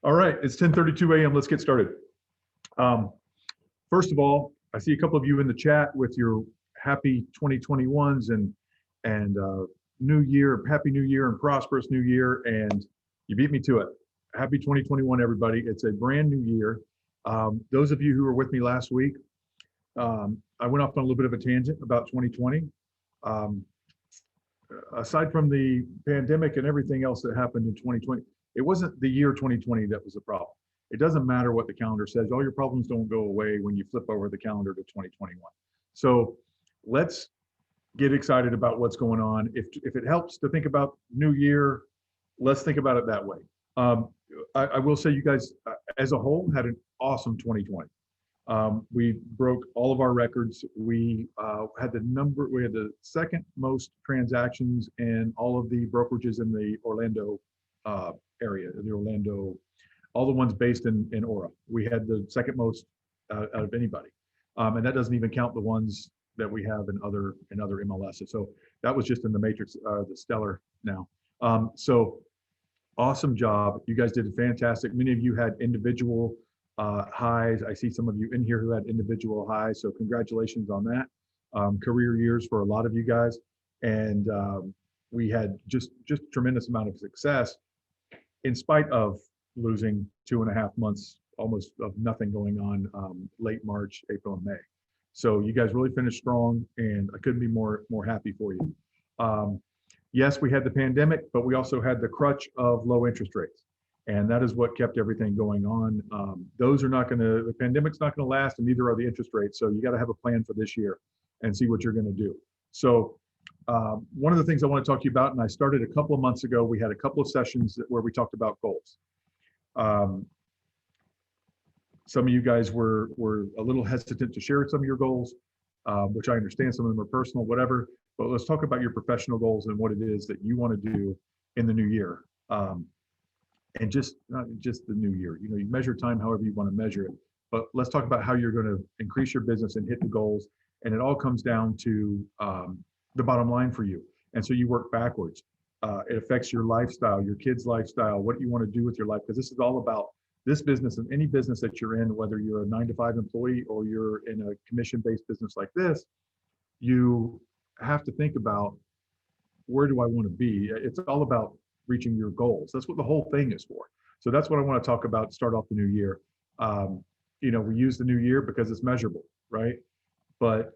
All right, it's 10:32 a.m. Let's get started. Um, First of all, I see a couple of you in the chat with your happy 2021s and New Year, Happy New Year and prosperous New Year, and you beat me to it. Happy 2021, everybody. It's a brand new year. Those of you who were with me last week, I went off on a little bit of a tangent about 2020. Um, Aside from the pandemic and everything else that happened in 2020, it wasn't the year 2020 that was the problem. It doesn't matter what the calendar says. All your problems don't go away when you flip over the calendar to 2021. So let's get excited about what's going on. If it helps to think about new year, let's think about it that way. Um, I will say you guys, as a whole, had an awesome 2020. We broke all of our records. We had the second most transactions in all of the brokerages in the Orlando area, all the ones based in Aura. We had the second most out of anybody. And that doesn't even count the ones that we have in other MLSs. So that was just in the matrix, the stellar now. So awesome job. You guys did fantastic. Many of you had individual highs. I see some of you in here who had individual highs. So congratulations on that. Career years for a lot of you guys. And we had just a tremendous amount of success in spite of losing 2.5 months, almost of nothing going on late March, April, and May. So you guys really finished strong, and I couldn't be more happy for you. Yes, we had the pandemic, but we also had the crutch of low interest rates. And that is what kept everything going on. The pandemic's not going to last, and neither are the interest rates. So you got to have a plan for this year and see what you're going to do. So one of the things I want to talk to you about, and I started a couple of months ago, we had a couple of sessions where we talked about goals. Some of you guys were a little hesitant to share some of your goals, which I understand. Some of them are personal, whatever. But let's talk about your professional goals and what it is that you want to do in the new year. And just not just the new year. You measure time however you want to measure it. But let's talk about how you're going to increase your business and hit the goals. And it all comes down to the bottom line for you. And so you work backwards. It affects your lifestyle, your kids' lifestyle, what you want to do with your life, because this is all about this business and any business that you're in, whether you're a 9-to-5 employee or you're in a commission-based business like this, you have to think about, where do I want to be? It's all about reaching your goals. That's what the whole thing is for. So that's what I want to talk about to start off the new year. We use the new year because it's measurable, right? But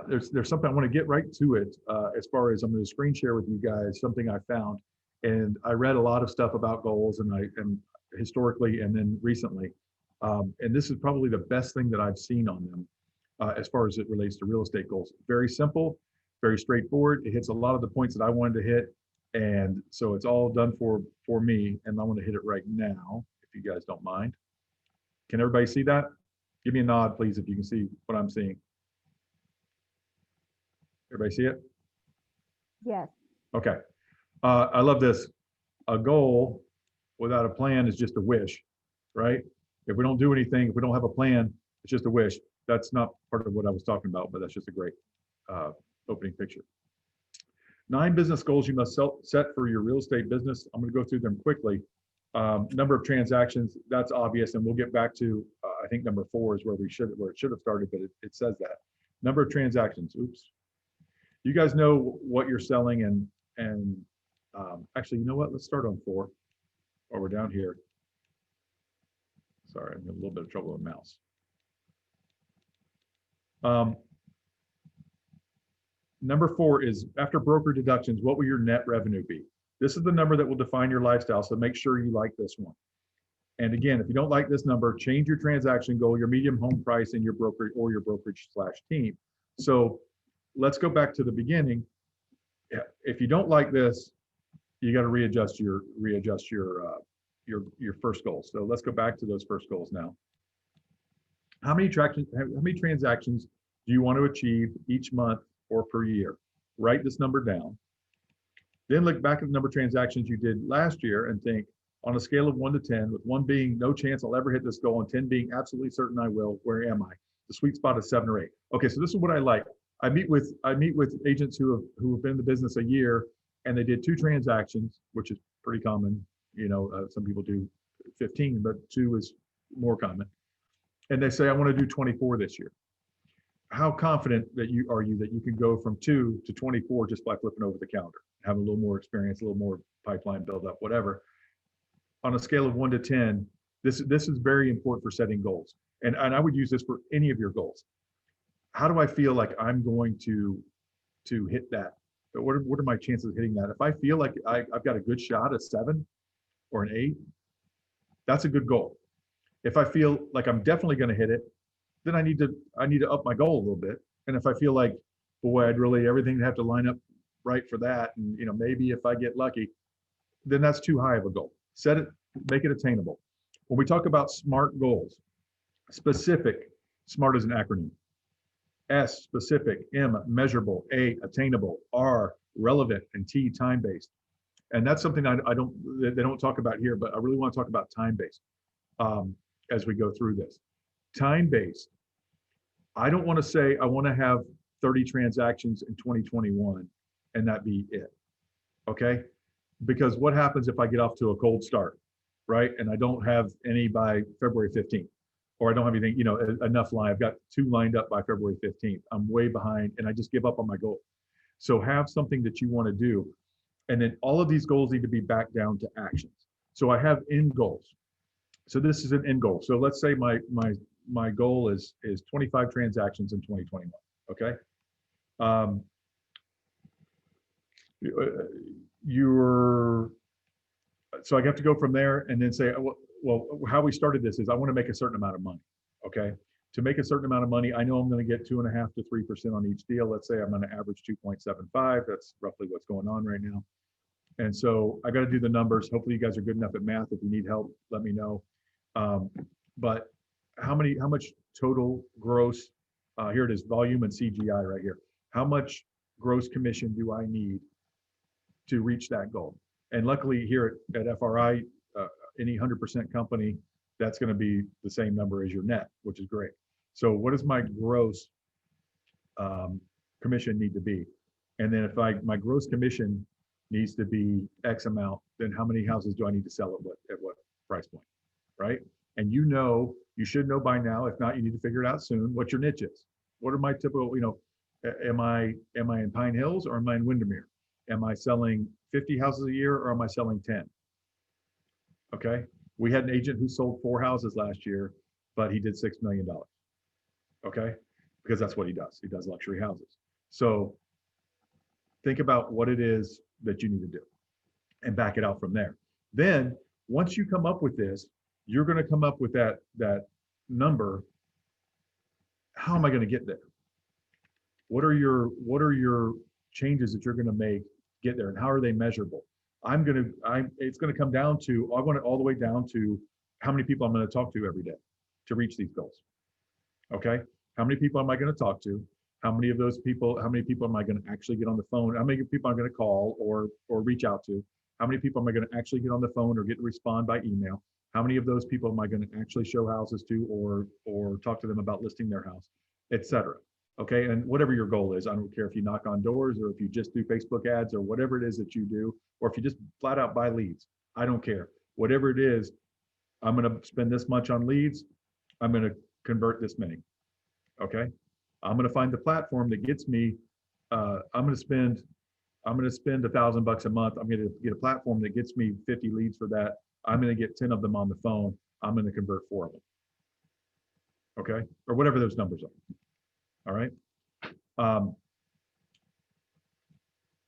there's something I want to get right to it. As far as I'm going to screen share with you guys something I found, and I read a lot of stuff about goals, and historically and then recently, and this is probably the best thing that I've seen on them as far as it relates to real estate goals. Very simple, very straightforward. It hits a lot of the points that I wanted to hit, and so it's all done for me. And I want to hit it right now, if you guys don't mind. Can everybody see that? Give me a nod, please, if you can see what I'm seeing. Everybody see it? Yes. Okay. I love this. A goal without a plan is just a wish, right? If we don't do anything, if we don't have a plan, it's just a wish. That's not part of what I was talking about, but that's just a great opening picture. 9 business goals you must set for your real estate business. I'm going to go through them quickly. Number of transactions, that's obvious, and we'll get back to, I think number 4 is where it should have started, but it says that. Number of transactions, oops. You guys know what you're selling, and actually, you know what? Let's start on 4, while we're down here. Sorry, I'm in a little bit of trouble with the mouse. Number 4 is, after broker deductions, what will your net revenue be? This is the number that will define your lifestyle, so make sure you like this one. And again, if you don't like this number, change your transaction goal, your medium home price, and your brokerage/team. So let's go back to the beginning. If you don't like this, you got to readjust your first goals. So let's go back to those first goals now. How many transactions do you want to achieve each month or per year? Write this number down. Then look back at the number of transactions you did last year and think, on a scale of 1 to 10, with 1 being no chance I'll ever hit this goal and 10 being absolutely certain I will, where am I? The sweet spot is 7 or 8. Okay, so this is what I like. I meet with agents who have been in the business a year, and they did 2 transactions, which is pretty common. Some people do 15, but 2 is more common. And they say, I want to do 24 this year. How confident that you that you can go from 2 to 24 just by flipping over the calendar, having a little more experience, a little more pipeline build up, whatever. On a scale of 1 to 10, this is very important for setting goals. And I would use this for any of your goals. How do I feel like I'm going to hit that? What are my chances of hitting that? If I feel like I've got a good shot at 7 or an 8, that's a good goal. If I feel like I'm definitely going to hit it, then I need to up my goal a little bit. And if I feel like, boy, I'd really everything would have to line up right for that, and maybe if I get lucky, then that's too high of a goal. Set it, make it attainable. When we talk about SMART goals, specific, SMART is an acronym. S, specific, M, measurable, A, attainable, R, relevant, and T, time-based. And that's something they don't talk about here, but I really want to talk about time-based as we go through this. Time-based, I don't want to say I want to have 30 transactions in 2021 and that be it, okay? Because what happens if I get off to a cold start, right? And I don't have any by February 15th, or I don't have anything, enough line. I've got 2 lined up by February 15th. I'm way behind and I just give up on my goal. So have something that you want to do. And then all of these goals need to be back down to actions. So I have end goals. So this is an end goal. So let's say my goal is 25 transactions in 2021. Okay. So I have to go from there and then say, well, how we started this is I want to make a certain amount of money. Okay. To make a certain amount of money, I know I'm going to get 2.5 to 3% on each deal. Let's say I'm going to average 2.75. That's roughly what's going on right now. And so I got to do the numbers. Hopefully you guys are good enough at math. If you need help, let me know. But how much total gross, here it is, volume and CGI right here. How much gross commission do I need to reach that goal? And luckily here at FRI, any 100% company, that's going to be the same number as your net, which is great. So what does my gross commission need to be? And then if my gross commission needs to be X amount, then how many houses do I need to sell at what price point, right? And you should know by now. If not, you need to figure it out soon. What your niche is. What are my typical, am I in Pine Hills or am I in Windermere? Am I selling 50 houses a year or am I selling 10? Okay. We had an agent who sold 4 houses last year, but he did $6 million. Okay. Because that's what he does. He does luxury houses. So think about what it is that you need to do and back it out from there. Then once you come up with this, you're going to come up with that number. How am I going to get there? What are your changes that you're going to get there, and how are they measurable? It's going to come down to, I want it all the way down to how many people I'm going to talk to every day to reach these goals. Okay. How many people am I going to talk to? How many people am I going to actually get on the phone? How many people I'm going to call or reach out to? How many people am I going to actually get on the phone or get to respond by email? How many of those people am I going to actually show houses to or talk to them about listing their house, et cetera? Okay, and whatever your goal is, I don't care if you knock on doors or if you just do Facebook ads or whatever it is that you do, or if you just flat out buy leads, I don't care. Whatever it is, I'm going to spend this much on leads. I'm going to convert this many. Okay, I'm going to find the platform that gets me. I'm going to spend $1,000 a month. I'm going to get a platform that gets me 50 leads for that. I'm going to get 10 of them on the phone. I'm going to convert 4 of them. Okay, or whatever those numbers are. All right.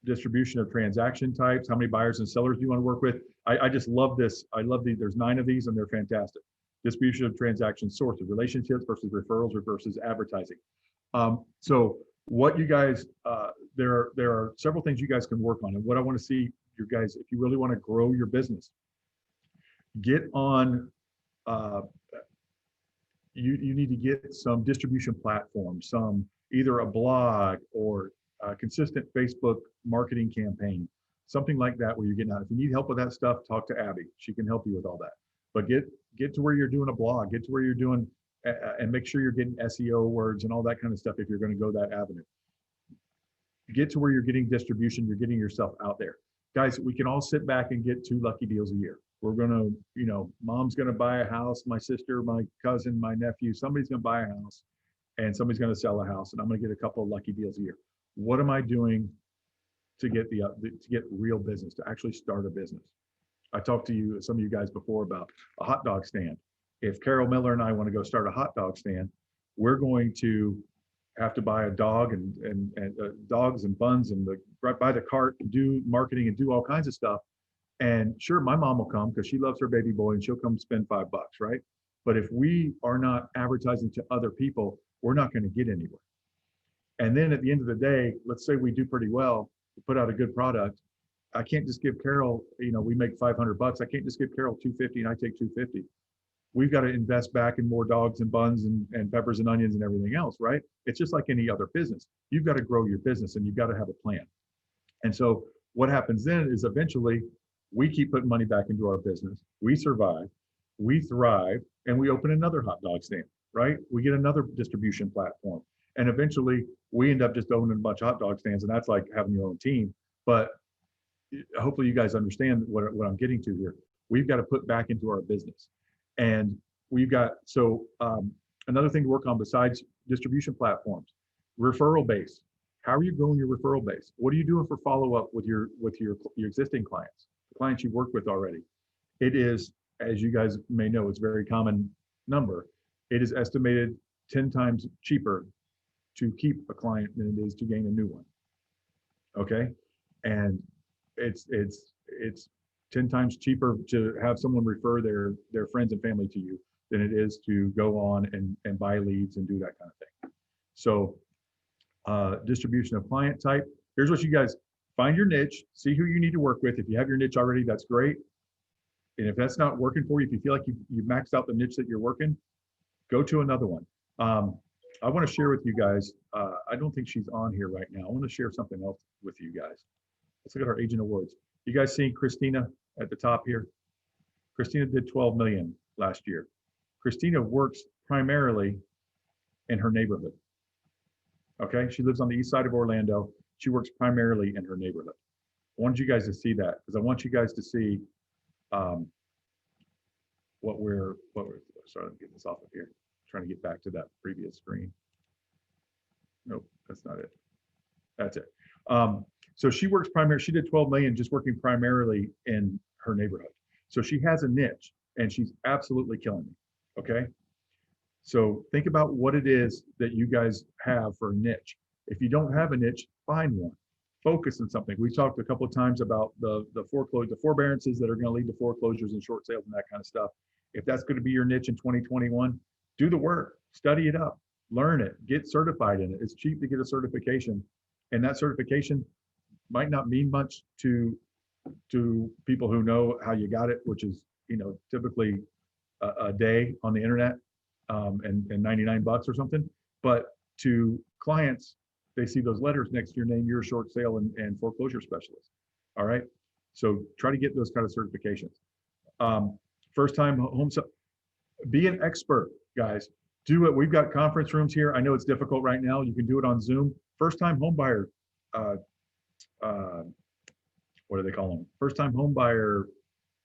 Distribution of transaction types. How many buyers and sellers do you want to work with? I just love this. I love these. There's 9 of these and they're fantastic. Distribution of transaction sources, relationships versus referrals versus advertising. So what you guys, there are several things you guys can work on. And what I want to see you guys, if you really want to grow your business, get on, you need to get some distribution platforms, some either a blog or a consistent Facebook marketing campaign, something like that where you're getting out. If you need help with that stuff, talk to Abby. She can help you with all that. But get to where you're doing a blog, get to where you're doing, and make sure you're getting SEO words and all that kind of stuff if you're going to go that avenue. Get to where you're getting distribution, you're getting yourself out there. Guys, we can all sit back and get 2 lucky deals a year. We're going to, mom's going to buy a house, my sister, my cousin, my nephew, somebody's going to buy a house and somebody's going to sell a house and I'm going to get a couple of lucky deals a year. What am I doing to get to get real business, to actually start a business? I talked to you, some of you guys before about a hot dog stand. If Carol Miller and I want to go start a hot dog stand, we're going to have to buy a dog and dogs and buns and buy the cart and do marketing and do all kinds of stuff. And sure, my mom will come because she loves her baby boy and she'll come spend $5, right? But if we are not advertising to other people, we're not going to get anywhere. And then at the end of the day, let's say we do pretty well, we put out a good product. I can't just give Carol, we make $500. I can't just give Carol $250 and I take $250. We've got to invest back in more dogs and buns and peppers and onions and everything else, right? It's just like any other business. You've got to grow your business and you've got to have a plan. And so what happens then is eventually we keep putting money back into our business. We survive, we thrive, and we open another hot dog stand, right? We get another distribution platform. And eventually we end up just owning a bunch of hot dog stands. And that's like having your own team. But hopefully you guys understand what I'm getting to here. We've got to put back into our business. And we've got, another thing to work on besides distribution platforms, referral base. How are you growing your referral base? What are you doing for follow-up with your existing clients, the clients you've worked with already? It is, as you guys may know, it's a very common number. It is estimated 10 times cheaper to keep a client than it is to gain a new one. Okay. And it's 10 times cheaper to have someone refer their friends and family to you than it is to go on and buy leads and do that kind of thing. So distribution of client type. Here's what you guys, find your niche, see who you need to work with. If you have your niche already, that's great. And if that's not working for you, if you feel like you've maxed out the niche that you're working, go to another one. I want to share with you guys, I don't think she's on here right now. I want to share something else with you guys. Let's look at our agent awards. You guys see Christina at the top here? Christina did 12 million last year. Christina works primarily in her neighborhood. Okay, she lives on the east side of Orlando. She works primarily in her neighborhood. I wanted you guys to see that because I want you guys to see what we're sorry, let me get this off of here. Trying to get back to that previous screen. Nope, that's not it. That's it. So she works primarily, she did 12 million just working primarily in her neighborhood. So she has a niche and she's absolutely killing me. Okay. So think about what it is that you guys have for a niche. If you don't have a niche, find one. Focus on something. We talked a couple of times about the forbearances that are going to lead to foreclosures and short sales and that kind of stuff. If that's going to be your niche in 2021, do the work, study it up, learn it, get certified in it. It's cheap to get a certification, and that certification might not mean much to people who know how you got it, which is typically a day on the internet and $99 or something. But to clients, they see those letters next to your name, you're a short sale and foreclosure specialist. All right. So try to get those kind of certifications. First time home sale, be an expert, guys. Do it. We've got conference rooms here. I know it's difficult right now. You can do it on Zoom. First time home buyer. What do they call them? First time home buyer.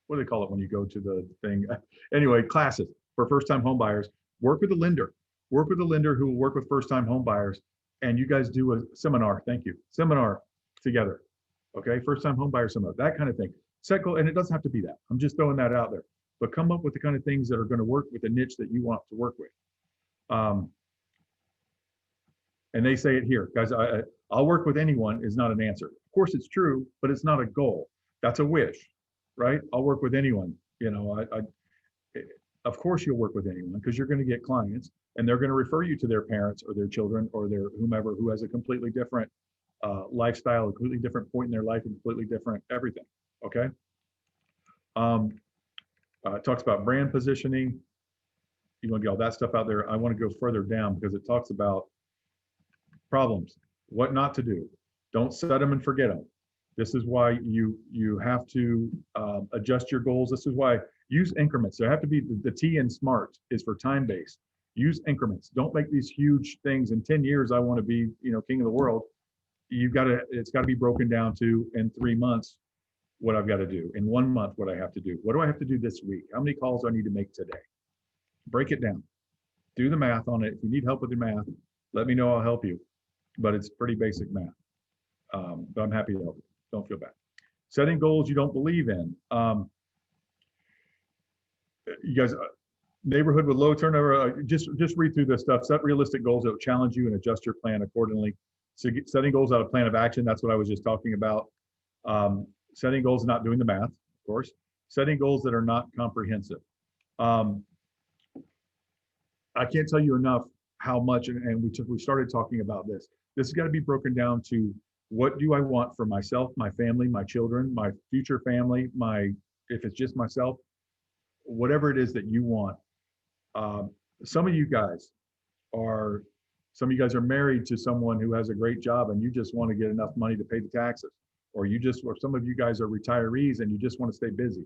What do they call it when you go to the thing? Anyway, classes for first time home buyers. Work with a lender. Work with a lender who will work with first time home buyers. And you guys do a seminar. Thank you. Seminar together. Okay. First time home buyer seminar. That kind of thing. Set goal, and it doesn't have to be that. I'm just throwing that out there. But come up with the kind of things that are going to work with the niche that you want to work with. And they say it here, guys, I'll work with anyone is not an answer. Of course it's true, but it's not a goal. That's a wish, right? I'll work with anyone. Of course you'll work with anyone because you're going to get clients and they're going to refer you to their parents or their children or their whomever who has a completely different lifestyle, a completely different point in their life, a completely different everything, okay? It talks about brand positioning. You want to get all that stuff out there. I want to go further down because it talks about problems, what not to do. Don't set them and forget them. This is why you have to adjust your goals. This is why use increments. There have to be the T in SMART is for time-based. Use increments. Don't make these huge things. In 10 years, I want to be king of the world. It's got to be broken down to in 3 months. what I've got to do. In 1 month, what I have to do. What do I have to do this week? How many calls do I need to make today? Break it down. Do the math on it. If you need help with the math, let me know. I'll help you. But it's pretty basic math. But I'm happy to help you. Don't feel bad. Setting goals you don't believe in. You guys, neighborhood with low turnover, just read through this stuff. Set realistic goals that will challenge you and adjust your plan accordingly. So setting goals out of plan of action, that's what I was just talking about. Setting goals and not doing the math, of course. Setting goals that are not comprehensive. I can't tell you enough how much, and we started talking about this. This has got to be broken down to what do I want for myself, my family, my children, my future family, if it's just myself, whatever it is that you want. Some of you guys are married to someone who has a great job and you just want to get enough money to pay the taxes, or some of you guys are retirees and you just want to stay busy.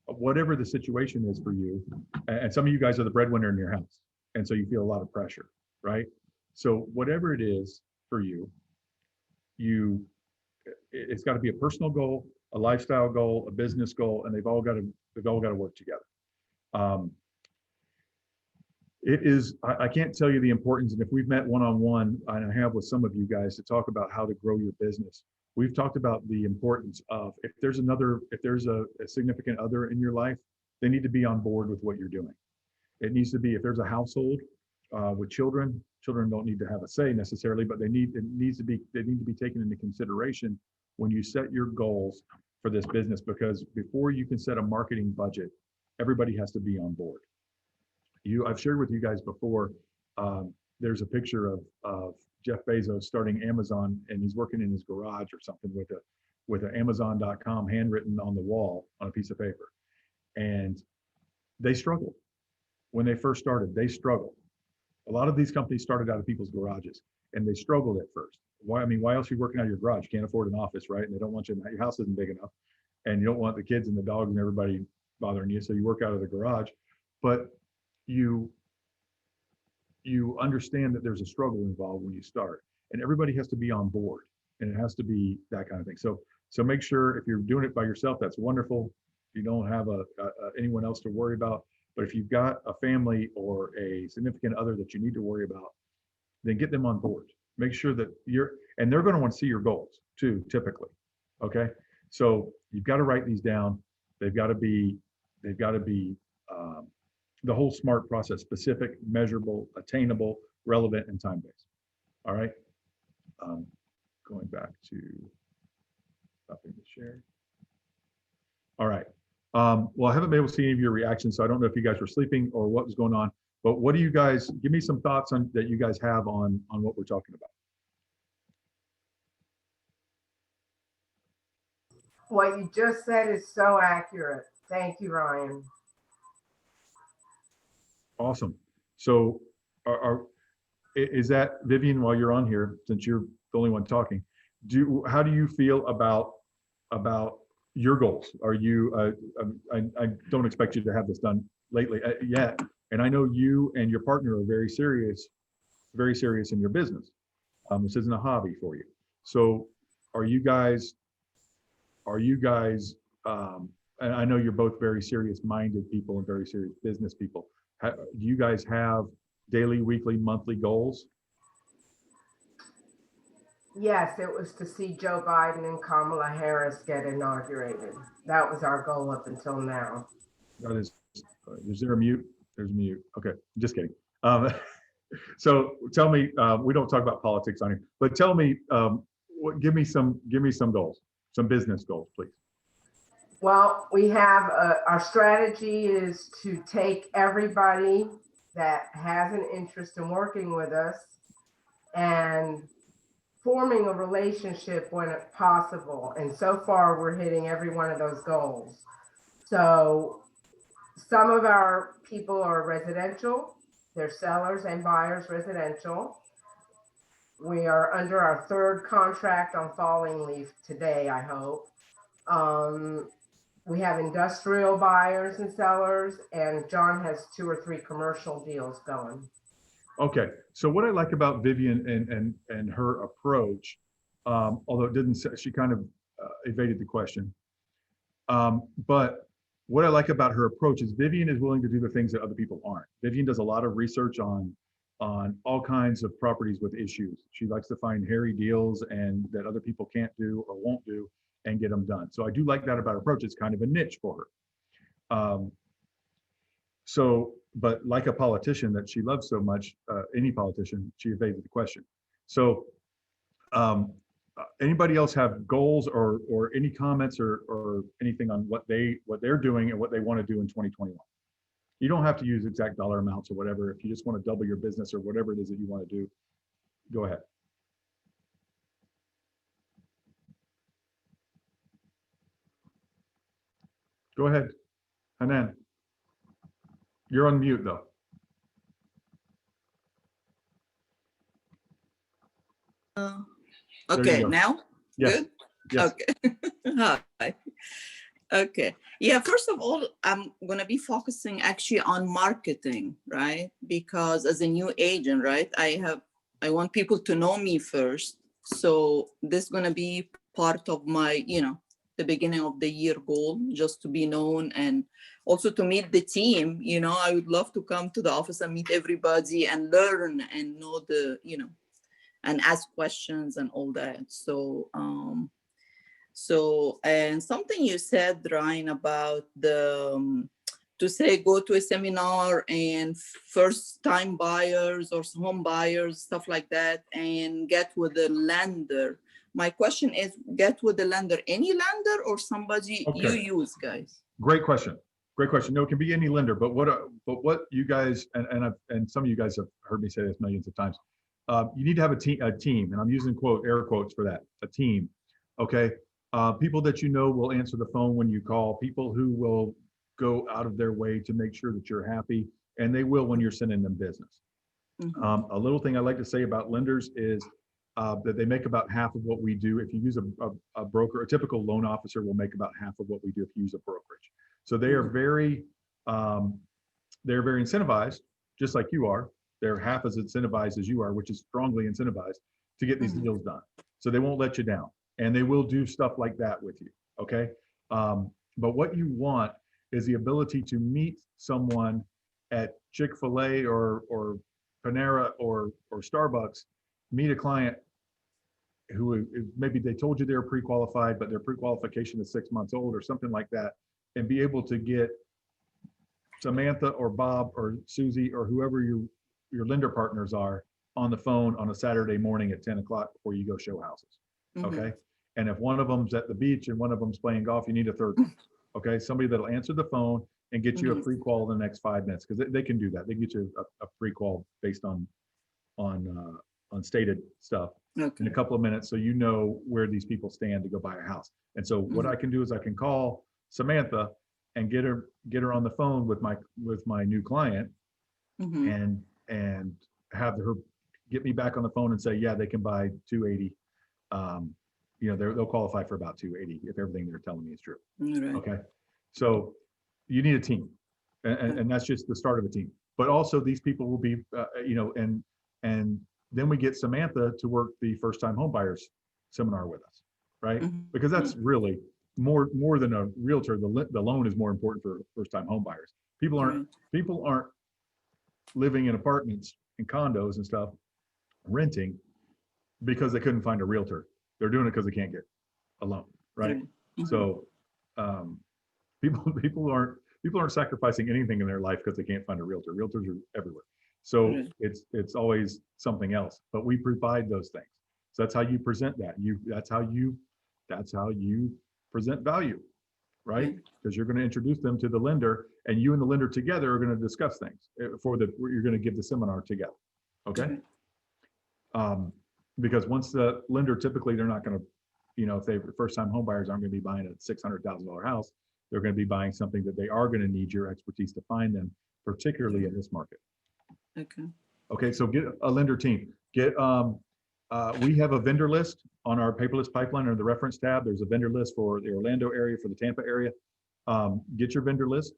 Whatever the situation is for you, and some of you guys are the breadwinner in your house, and so you feel a lot of pressure, right? So whatever it is for you, it's got to be a personal goal, a lifestyle goal, a business goal, and they've all got to work together. I can't tell you the importance, and if we've met one-on-one, and I have with some of you guys to talk about how to grow your business, we've talked about the importance of, if there's a significant other in your life, they need to be on board with what you're doing. It needs to be, if there's a household with children don't need to have a say necessarily, but they need to be taken into consideration when you set your goals for this business, because before you can set a marketing budget, everybody has to be on board. I've shared with you guys before, there's a picture of Jeff Bezos starting Amazon, and he's working in his garage or something with an Amazon.com handwritten on the wall on a piece of paper. And they struggled. When they first started, they struggled. A lot of these companies started out of people's garages, and they struggled at first. Why else are you working out of your garage? You can't afford an office, right? And they don't want you, your house isn't big enough, and you don't want the kids and the dogs and everybody bothering you, so you work out of the garage. But you understand that there's a struggle involved when you start, and everybody has to be on board, and it has to be that kind of thing. So make sure, if you're doing it by yourself, that's wonderful. You don't have anyone else to worry about. But if you've got a family or a significant other that you need to worry about, then get them on board. Make sure that and they're going to want to see your goals too, typically. Okay. So you've got to write these down. They've got to be the whole SMART process: specific, measurable, attainable, relevant, and time-based. All right. Going back to stopping the share. All right. Well, I haven't been able to see any of your reactions, so I don't know if you guys were sleeping or what was going on. But what do you guys, give me some thoughts that you guys have on what we're talking about. What you just said is so accurate. Thank you, Ryan. Awesome. So is that, Vivian, while you're on here, since you're the only one talking, how do you feel about your goals? Are you, I don't expect you to have this done lately yet. And I know you and your partner are very serious in your business. This isn't a hobby for you. So are you guys, and I know you're both very serious-minded people and very serious business people. Do you guys have daily, weekly, monthly goals? Yes, it was to see Joe Biden and Kamala Harris get inaugurated. That was our goal up until now. That is, is there a mute? There's a mute. Okay, just kidding. So tell me, we don't talk about politics on here, but tell me, give me some goals, some business goals, please. Well, we have our strategy is to take everybody that has an interest in working with us and forming a relationship when possible. And so far, we're hitting every one of those goals. So some of our people are residential. They're sellers and buyers residential. We are under our third contract on falling leaf today, I hope. We have industrial buyers and sellers, and John has 2 or 3 commercial deals going. Okay, so what I like about Vivian and her approach, although it didn't, she kind of evaded the question. But what I like about her approach is Vivian is willing to do the things that other people aren't. Vivian does a lot of research on all kinds of properties with issues. She likes to find hairy deals and that other people can't do or won't do and get them done. So I do like that about her approach. It's kind of a niche for her. But like a politician that she loves so much, any politician, she evaded the question. So anybody else have goals or any comments or anything on what they're doing and what they want to do in 2021? You don't have to use exact dollar amounts or whatever. If you just want to double your business or whatever it is that you want to do, go ahead. Go ahead, Hanan. You're on mute though. There you Okay, go. now? Yes. Good? Yes. Okay. Hi. Okay. Yeah, first of all, I'm going to be focusing actually on marketing, right? Because as a new agent, right, I want people to know me first. So this is going to be part of my, the beginning of the year goal, just to be known and also to meet the team. I would love to come to the office and meet everybody and learn and know and ask questions and all that. And something you said, Ryan, about to say go to a seminar and first time buyers or home buyers, stuff like that, and get with the lender. My question is, get with the lender, any lender or somebody you use, guys? Great question. Great question. No, it can be any lender, but what you guys and some of you guys have heard me say this millions of times. You need to have a team, and I'm using air quotes for that, a team. Okay. People that will answer the phone when you call, people who will go out of their way to make sure that you're happy, and they will when you're sending them business. A little thing I like to say about lenders is that they make about half of what we do. If you use a broker, a typical loan officer will make about half of what we do if you use a brokerage. So they are very incentivized, just like you are. They're half as incentivized as you are, which is strongly incentivized to get these deals done. So they won't let you down, and they will do stuff like that with you. Okay. But what you want is the ability to meet someone at Chick-fil-A or Panera or Starbucks, meet a client who maybe they told you they're pre-qualified, but their pre-qualification is 6 months old or something like that, and be able to get Samantha or Bob or Susie or whoever your lender partners are on the phone on a Saturday morning at 10 o'clock before you go show houses. Okay. And if one of them's at the beach and one of them's playing golf, you need a third one. Okay. Somebody that'll answer the phone and get you a free call in the next 5 minutes, because they can do that. They get you a free call based on stated stuff in a couple of minutes, so you know where these people stand to go buy a house. And so what I can do is I can call Samantha and get her on the phone with my new client and have her get me back on the phone and say, yeah, they can buy 280. They'll qualify for about 280 if everything they're telling me is true. Right. Okay. So you need a team, and that's just the start of a team. But also these people will be, and then we get Samantha to work the first time home buyers seminar with us, right? Because that's really more than a realtor. The loan is more important for first time home buyers. People aren't living in apartments and condos and stuff, renting because they couldn't find a realtor. They're doing it because they can't get a loan, right? So people aren't sacrificing anything in their life because they can't find a realtor. Realtors are everywhere. So it's always something else, but we provide those things. So that's how you present that. That's how you present value, right? Because you're going to introduce them to the lender, and you and the lender together are going to discuss things you're going to give the seminar together. Okay. Because once the lender, typically they're not going to, if they first time home buyers aren't going to be buying a $600,000 house, they're going to be buying something that they are going to need your expertise to find them, particularly in this market. Okay. So get a lender team. We have a vendor list on our paperless pipeline under the reference tab. There's a vendor list for the Orlando area, for the Tampa area. Get your vendor list.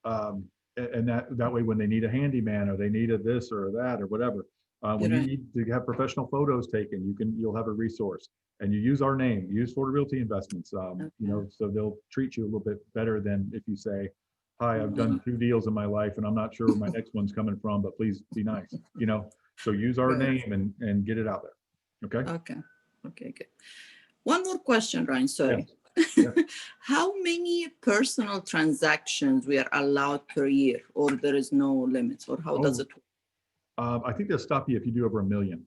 And that way, when they need a handyman or they need a this or that or whatever, when you need to have professional photos taken, you'll have a resource. and you use our name, use Florida Realty Investments, you know, so they'll treat you a little bit better than if you say, hi, I've done 2 deals in my life and I'm not sure where my next one's coming from, but please be nice, you know? So use our Good. name and get it out there. Okay. Okay. Okay, good. One more question, Ryan, sorry. Yeah. How many personal transactions we are allowed per year, or there is no limits, or how does Oh. it work? I think they'll stop you if you do over 1 million.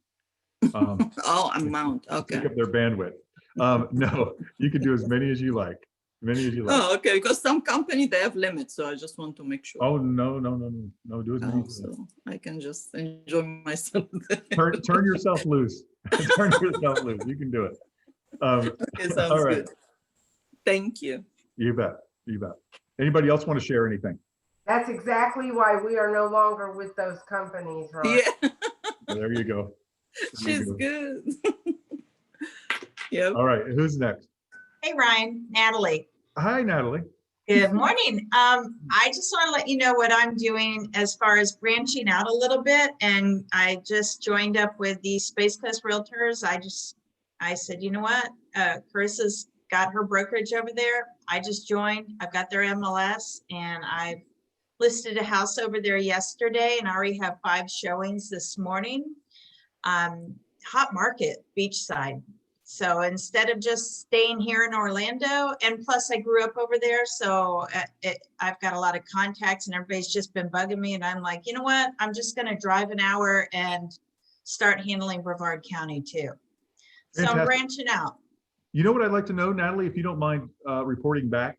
Oh, amount, Take okay. up their bandwidth. No, you can do as many as you like. Many as you like. Oh, okay, because some company, they have limits, so I just want to make sure. Oh, no, no, no, no, no, do as many Oh, as you like. so I can just enjoy myself. Turn yourself loose. Turn yourself loose. You can do it. Okay, sounds all right. good. Thank you. You bet. You bet. Anybody else want to share anything? That's exactly why we are no longer with those companies, right? Yeah, There you go. There you she's go. good. Yep. All right. Who's next? Hey, Ryan, Natalie. Hi, Natalie. Good morning. I just want to let you know what I'm doing as far as branching out a little bit. And I just joined up with the Space Coast Realtors. I said, you know what? Carissa's got her brokerage over there. I just joined. I've got their MLS and I've listed a house over there yesterday and I already have 5 showings this morning. Hot market, beachside. So instead of just staying here in Orlando, and plus I grew up over there, so I've got a lot of contacts and everybody's just been bugging me and I'm like, you know what? I'm just gonna drive an hour and start handling Brevard County too. So I'm Fantastic. branching out. You know what I'd like to know, Natalie, if you don't mind reporting back,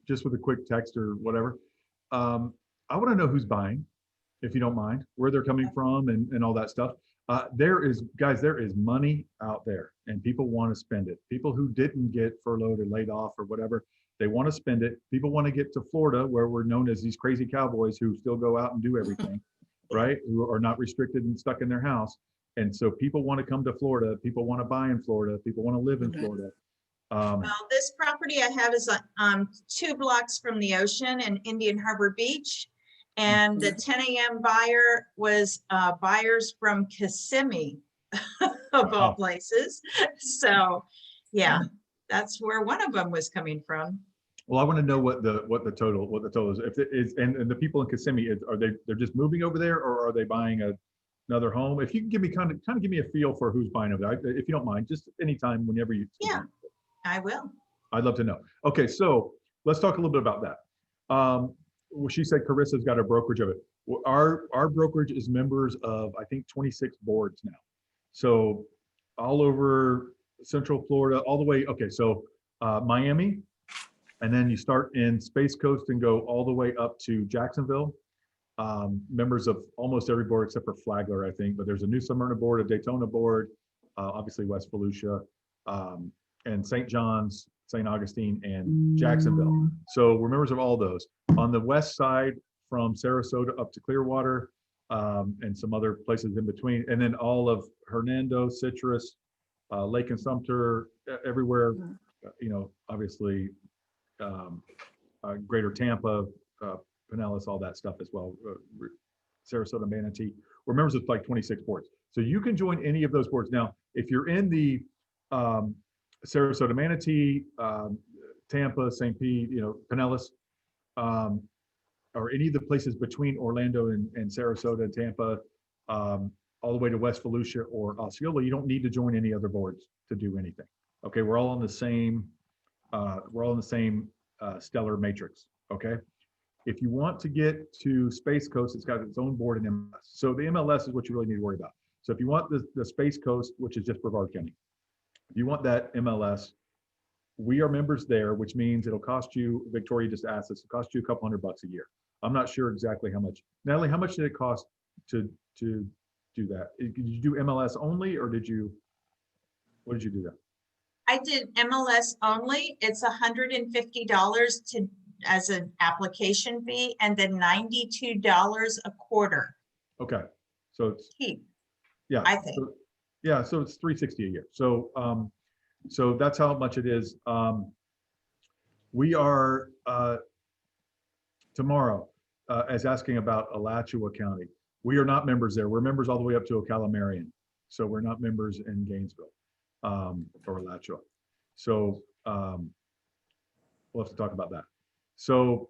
just with a quick text or whatever. I want to know who's buying, if you don't mind, where they're coming from and all that stuff. There is money out there and people want to spend it. People who didn't get furloughed or laid off or whatever, they want to spend it. People want to get to Florida where we're known as these crazy cowboys who still go out and do everything, right? Who are not restricted and stuck in their house. And so people want to come to Florida. People want to buy in Florida. People want to live in Florida. Well, this property I have is 2 blocks from the ocean in Indian Harbor Beach. And the 10 a.m. buyer was buyers from Kissimmee, of all places. So, yeah, that's where one of them was coming from. Well, I want to know what the total is. If it is, and the people in Kissimmee, they're just moving over there, or are they buying another home? If you can give me kind of give me a feel for who's buying over there, if you don't mind, just anytime, whenever you. Yeah, I will. I'd love to know. Okay, so let's talk a little bit about that. Well, she said Carissa's got a brokerage of it. Well, our brokerage is members of, I think, 26 boards now. So all over Central Florida, all the way. Okay, so Miami, and then you start in Space Coast and go all the way up to Jacksonville. Members of almost every board except for Flagler, I think. But there's a New Smyrna board, a Daytona board, obviously West Volusia, and St. John's, St. Augustine, and Jacksonville. So we're members of all those. On the west side, from Sarasota up to Clearwater, and some other places in between, and then all of Hernando, Citrus, Lake and Sumter, everywhere, you know, obviously Greater Tampa, Pinellas, all that stuff as well, Sarasota, Manatee. We're members of like 26 boards. So you can join any of those boards. Now, if you're in the Sarasota, Manatee, Tampa, St. Pete, you know, Pinellas, or any of the places between Orlando and Sarasota and Tampa, all the way to West Volusia or Osceola, you don't need to join any other boards to do anything. Okay, we're all on the same, stellar matrix. Okay, if you want to get to Space Coast, it's got its own board and MLS. So the MLS is what you really need to worry about. So if you want the Space Coast, which is just Brevard County, if you want that MLS, we are members there, which means it'll cost you, Victoria just asked us, it'll cost you a couple $100 a year. I'm not sure exactly how much. Natalie, how much did it cost to do that? Did you do MLS only, or what did you do there? I did MLS only. It's $150 as an application fee, and then $92 a quarter. Okay, so it's Cheap, yeah, I think. so it's $360 a year. So so that's how much it is. We are tomorrow as asking about Alachua County. We are not members there. We're members all the way up to Ocala Marion. So we're not members in Gainesville. or Alachua. So we'll have to talk about that. So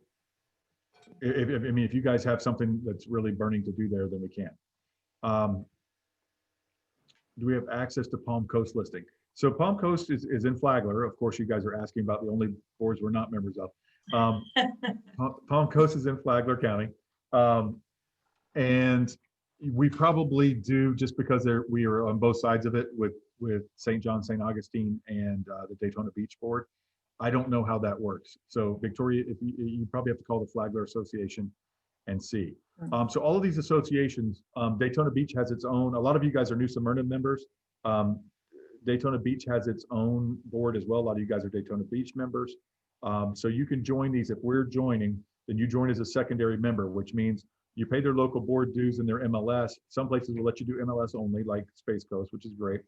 if you guys have something that's really burning to do there, then we can. Do we have access to Palm Coast listing? So Palm Coast is in Flagler. Of course, you guys are asking about the only boards we're not members of. Palm Coast is in Flagler County. And we probably do, just because we are on both sides of it with St. John, St. Augustine, and the Daytona Beach Board. I don't know how that works. So Victoria, if you probably have to call the Flagler Association and see. So all of these associations, Daytona Beach has its own. A lot of you guys are New Smyrna members. Daytona Beach has its own board as well. A lot of you guys are Daytona Beach members. So you can join these. If we're joining, then you join as a secondary member, which means you pay their local board dues and their MLS. Some places will let you do MLS only, like Space Coast, which is great.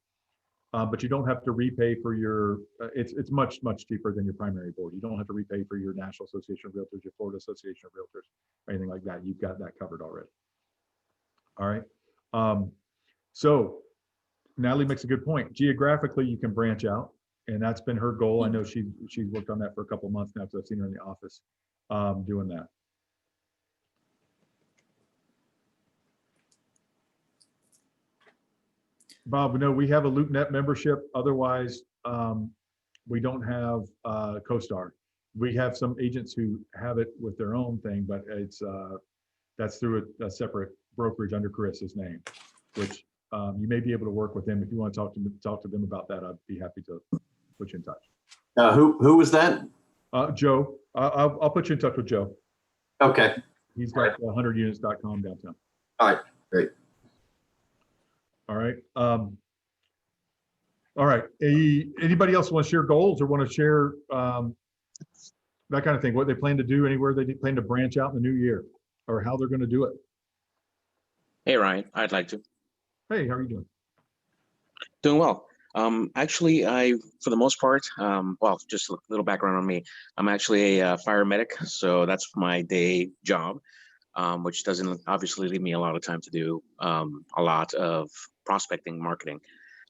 But you don't have to repay for your, it's much, much cheaper than your primary board. You don't have to repay for your National Association of Realtors, your Florida Association of Realtors, or anything like that. You've got that covered already. All right. So Natalie makes a good point. Geographically, you can branch out, and that's been her goal. I know she's worked on that for a couple of months now, because I've seen her in the office doing that. Bob, no, we have a LoopNet membership. Otherwise, we don't have CoStar. We have some agents who have it with their own thing, but that's through a separate brokerage under Carissa's name, which you may be able to work with them. If you want to talk to them about that, I'd be happy to put you in touch. Who was that? Joe. I'll put you in touch with Joe. Okay. He's got 100units.com downtown. All right. Great. All right. All right. Anybody else want to share goals or want to share that kind of thing? What they plan to do, anywhere they plan to branch out in the new year, or how they're going to do it? Hey, Ryan, I'd like to. Hey, how are you doing? Doing well. Actually, for the most part, well, just a little background on me. I'm actually a fire medic, so that's my day job, which doesn't obviously leave me a lot of time to do a lot of prospecting, marketing.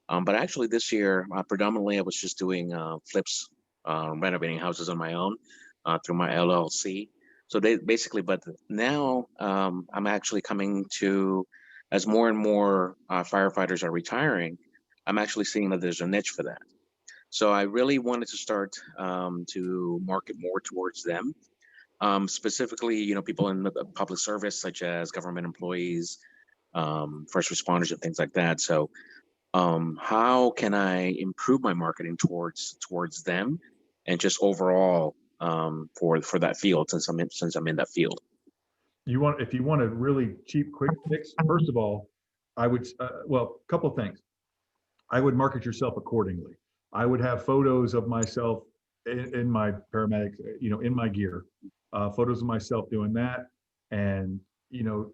But actually this year, predominantly I was just doing flips, renovating houses on my own through my LLC. So they basically, but now I'm actually coming to, as more and more firefighters are retiring, I'm actually seeing that there's a niche for that. So I really wanted to start to market more towards them. Specifically, you know, people in the public service, such as government employees, first responders and things like that. So how can I improve my marketing towards them and just overall for that field, since I'm in that field? If you want a really cheap, quick fix, first of all, I would, well, a couple of things. I would market yourself accordingly. I would have photos of myself in my paramedic, you know, in my gear, photos of myself doing that. And, you know,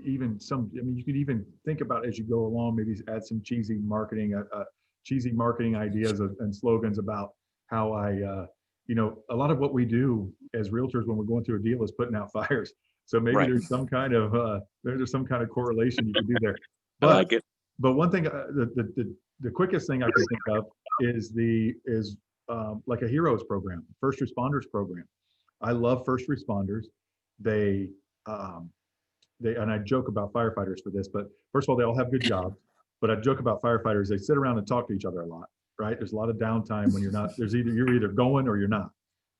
even some, I mean, you could even think about as you go along, maybe add some cheesy marketing ideas and slogans about how you know, a lot of what we do as realtors when we're going through a deal is putting out fires. So maybe Right. there's some kind of correlation you can do there. I like it. But one thing, the quickest thing I can think of is like a heroes program, first responders program. I love first responders. They and I joke about firefighters for this, but first of all, they all have good jobs. But I joke about firefighters, they sit around and talk to each other a lot, right? There's a lot of downtime when you're not, you're either going or you're not,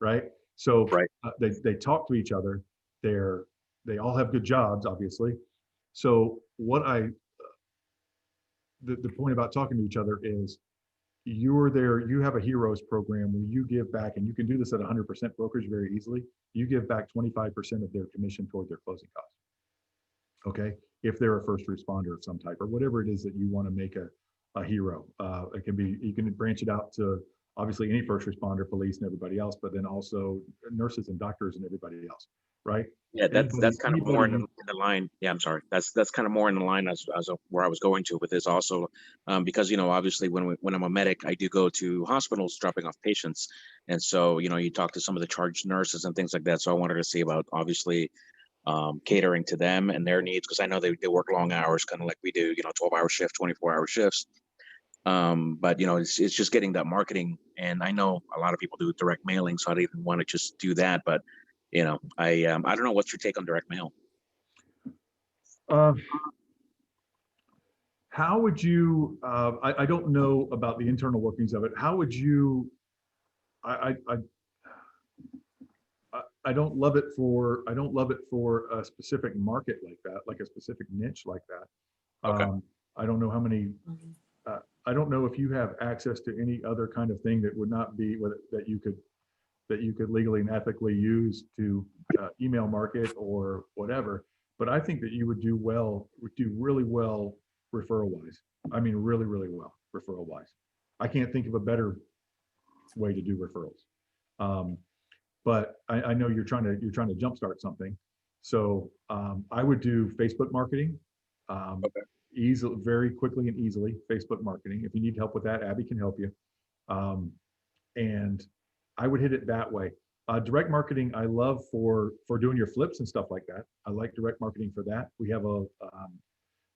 right? So Right. They talk to each other. They all have good jobs, obviously. So the point about talking to each other is you're there, you have a heroes program where you give back, and you can do this at 100% brokerage very easily. You give back 25% of their commission toward their closing costs. Okay, if they're a first responder of some type or whatever it is that you want to make a hero. It can be, you can branch it out to obviously any first responder, police and everybody else, but then also nurses and doctors and everybody else, right? Yeah, that's kind of more in the line. Yeah, I'm sorry. That's kind of more in the line as where I was going to with this also, because, you know, obviously when I'm a medic, I do go to hospitals dropping off patients. And so, you know, you talk to some of the charge nurses and things like that. So I wanted to see about obviously catering to them and their needs, because I know they work long hours, kind of like we do, you know, 12-hour shift, 24-hour shifts. But it's just getting that marketing. And I know a lot of people do direct mailing, so I didn't want to just do that. But I don't know, what's your take on direct mail? How would you, I don't know about the internal workings of it. How would you, I don't love it for a specific market like that, like a specific niche like that. Okay. I don't know how many, I don't know if you have access to any other kind of thing that would not be that you could legally and ethically use to email market or whatever. But I think that you would do really well referral wise. I mean, really, really well referral wise. I can't think of a better way to do referrals. But I know you're trying to jumpstart something. So I would do Facebook marketing. Okay. Easily, very quickly and easily, Facebook marketing. If you need help with that, Abby can help you. And I would hit it that way. Direct marketing, I love for doing your flips and stuff like that. I like direct marketing for that. We have a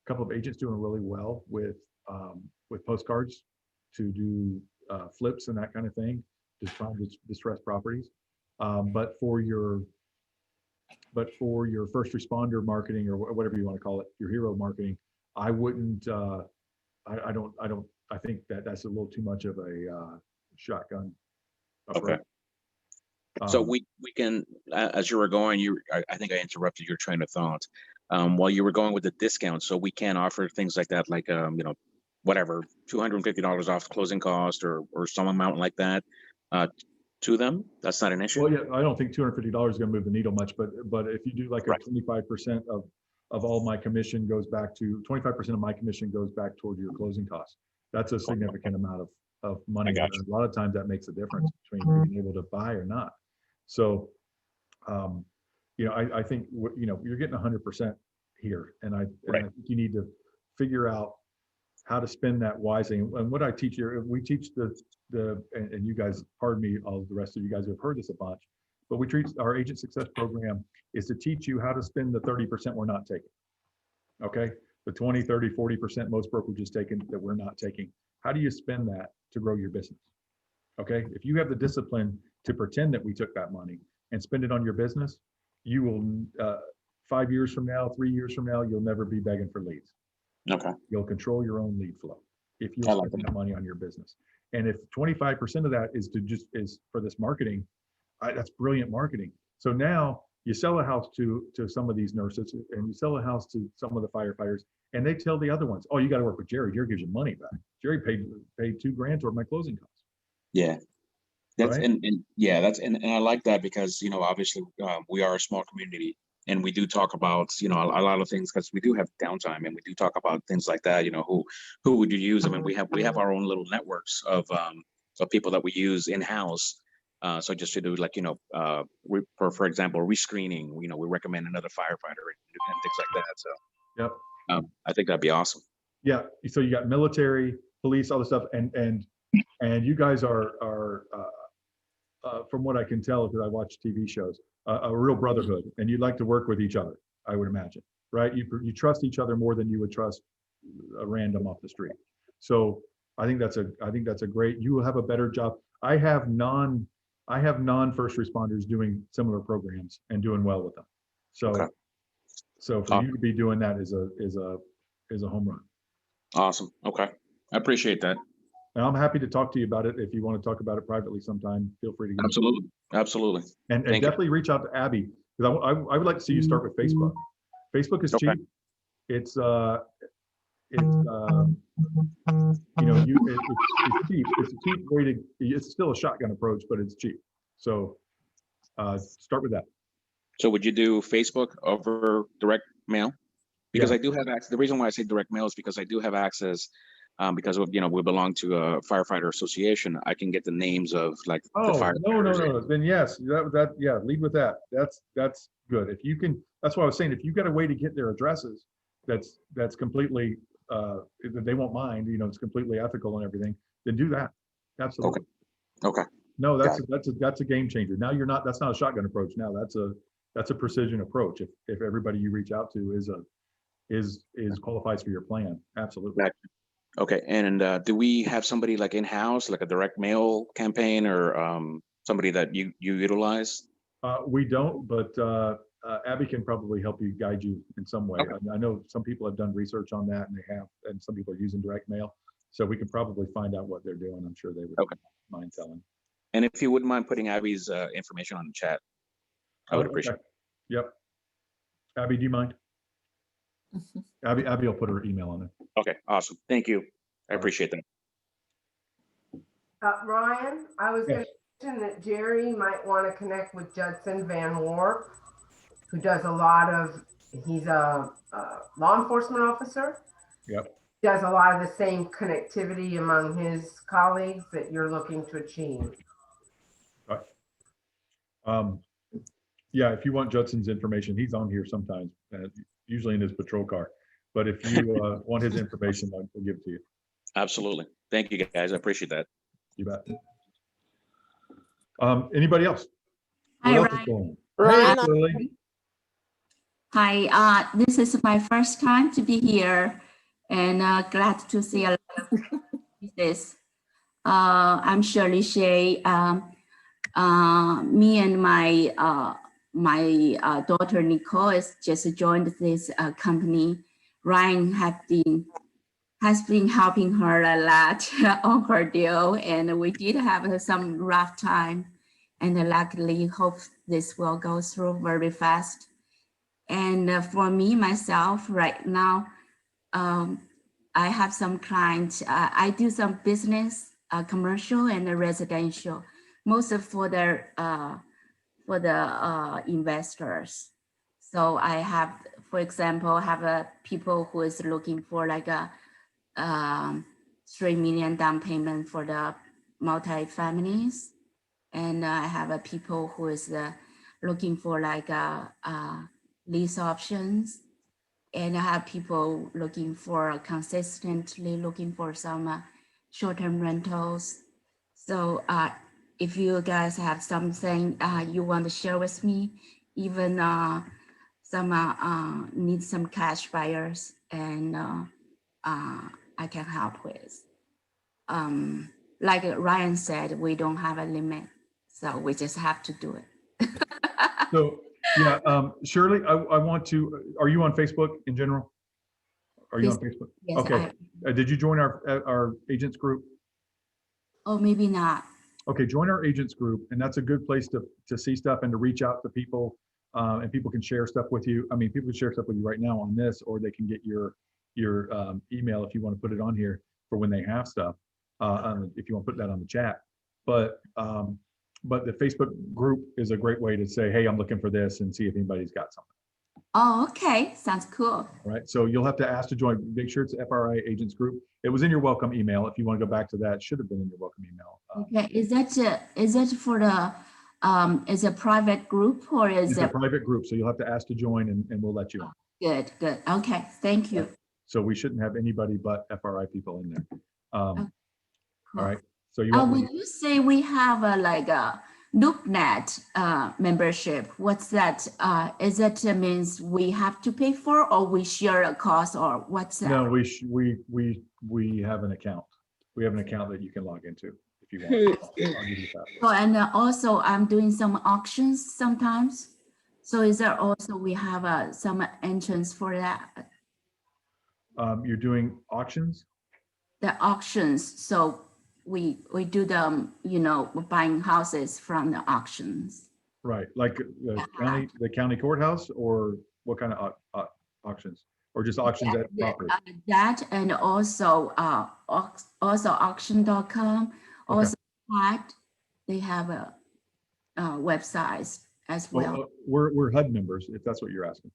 couple of agents doing really well with postcards to do flips and that kind of thing, just trying to distress properties. But for your first responder marketing or whatever you want to call it, your hero marketing, I wouldn't. I think that's a little too much of a shotgun approach. Okay. So we can, as you were going, I think I interrupted your train of thought while you were going with the discount. So we can offer things like that, like whatever, $250 off closing cost or some amount like that to them. That's not an issue. Well, yeah, I don't think $250 is going to move the needle much, but if you do like a Right. 25% of all my commission goes back to 25% of my commission goes back toward your closing costs. That's a significant amount of money. I got A lot of times that makes a difference between being able to buy or not. So, I think you're getting 100% here, and I think you need to figure out how to spend that wisely. And what I teach here, we teach and you guys, pardon me, all the rest of you guys who have heard this a bunch, but we treat our agent success program is to teach you how to spend the 30% we're not taking. Okay. The 20, 30, 40% most brokerages taking that we're not taking. How do you spend that to grow your business? Okay. If you have the discipline to pretend that we took that money and spend it on your business, you will, 5 years from now, 3 years from now, you'll never be begging for leads. Okay. You'll control your own lead flow if you I like spend that money on your business. And if 25% of that is for this marketing, that's brilliant marketing. So now you sell a house to some of these nurses, and you sell a house to some of the firefighters, and they tell the other ones, "Oh, you got to work with Jerry. Jerry gives you money back. Jerry paid $2,000 toward my closing costs." Yeah. That's Right? and I like that because obviously we are a small community and we do talk about a lot of things because we do have downtime and we do talk about things like that. Who would you use? I mean, we have our own little networks of people that we use in house. So just to do like for example rescreening, we recommend another firefighter and things like that. So Yep. I think that'd be awesome. Yeah. So you got military, police, all this stuff, and you guys are from what I can tell, because I watch TV shows, a real brotherhood, and you like to work with each other, I would imagine, right? You trust each other more than you would trust a random off the street. So I think that's a great. You will have a better job. I have non first responders doing similar programs and doing well with them. So Okay. so for you to be doing that is a home run. Awesome. Okay. I appreciate that. And I'm happy to talk to you about it. If you want to talk about it privately sometime, feel free to give me. Absolutely. And Thank you. definitely reach out to Abby, because I would like to see you start with Facebook. Facebook is Okay. cheap. It's it's cheap. It's a cheap way to. It's still a shotgun approach, but it's cheap. So start with that. So would you do Facebook over direct mail? Because Yeah. I do have access. The reason why I say direct mail is because I do have access. Because of, we belong to a firefighter association. I can get the names of like the Oh, firefighters. no. Then yes, yeah, lead with that. That's good. If you can, that's what I was saying. If you've got a way to get their addresses, that's completely, they won't mind, it's completely ethical and everything, then do that. Absolutely. Okay. No, that's a game changer. Now that's not a shotgun approach. Now that's a precision approach. If everybody you reach out to is qualifies for your plan. Absolutely. Gotcha. Okay, and do we have somebody like in-house, like a direct mail campaign or somebody that you utilize? We don't, but Abby can probably help you, guide you in some way. Okay. I know some people have done research on that and they have, and some people are using direct mail. So we can probably find out what they're doing. I'm sure they would Okay. mind telling. And if you wouldn't mind putting Abby's information on the chat, I would Oh, appreciate okay. Yep. Abby, do you mind? Mhm. Abby will put her email on there. it. Okay, awesome. Thank you. I All right. appreciate that. Ryan, I was going Yes. to mention that Jerry might want to connect with Judson Van Warp, who does a lot of, he's a law enforcement officer. Yep. Does a lot of the same connectivity among his colleagues that you're looking to achieve. Yeah, if you want Judson's information, he's on here sometimes, usually in his patrol car. But if you want his information, I'll give it to you. Absolutely. Thank you, guys. I appreciate that. You bet. Anybody else? Hi, What else is Ryan. going on? Ryan, Hey, Lily. Hi, this is my first time to be here and glad to see a lot of faces. I'm Shirley Shea. Me and my daughter Nicole has just joined this company. Ryan has been helping her a lot on her deal, and we did have some rough time, and luckily hope this will go through very fast. And for me, myself, right now, I have some clients. I do some business, commercial and residential, most of for the investors. So I have, for example, have people who is looking for like a 3 million down payment for the multi-families, and I have people who is looking for like lease options, and I have people looking for consistently looking for some short-term rentals. So if you guys have something you want to share with me, even some need some cash buyers, and I can help with. Like Ryan said, we don't have a limit, so we just have to do it. So, yeah, Shirley, I want to, are you on Facebook in general? Are you on Facebook? Yes, Okay. Did you join our agents group? Oh, maybe not. Okay, join our agents group, and that's a good place to see stuff and to reach out to people, and people can share stuff with you. I mean, people can share stuff with you right now on this, or they can get your email if you want to put it on here for when they have stuff. If you want to put that on the chat, but the Facebook group is a great way to say, hey, I'm looking for this, and see if anybody's got something. Oh, okay, sounds cool. All right, so you'll have to ask to join. Make sure it's FRI Agents Group. It was in your welcome email. If you want to go back to that, it should have been in your welcome email. Okay, is that for the is a private group or is It's a it private group, so you'll have to ask to join, and we'll let you in. good? Okay, thank you. So we shouldn't have anybody but FRI people in there. All Cool. right, so you want me? When you say we have like a LoopNet membership, what's that? Is that means we have to pay for, or we share a cost, or what's that? No, we have an account. We have an account that you can log into if you want. I'll give you that. So, and also I'm doing some auctions sometimes. So is there also we have some entrance for that? You're doing auctions? The auctions. So we do them, we're buying houses from the auctions. Right, like the county courthouse, or what kind of auctions? Or just auctions at property? That and also auction.com, also HUD, they have a websites as well. We're HUD members, if that's what you're asking.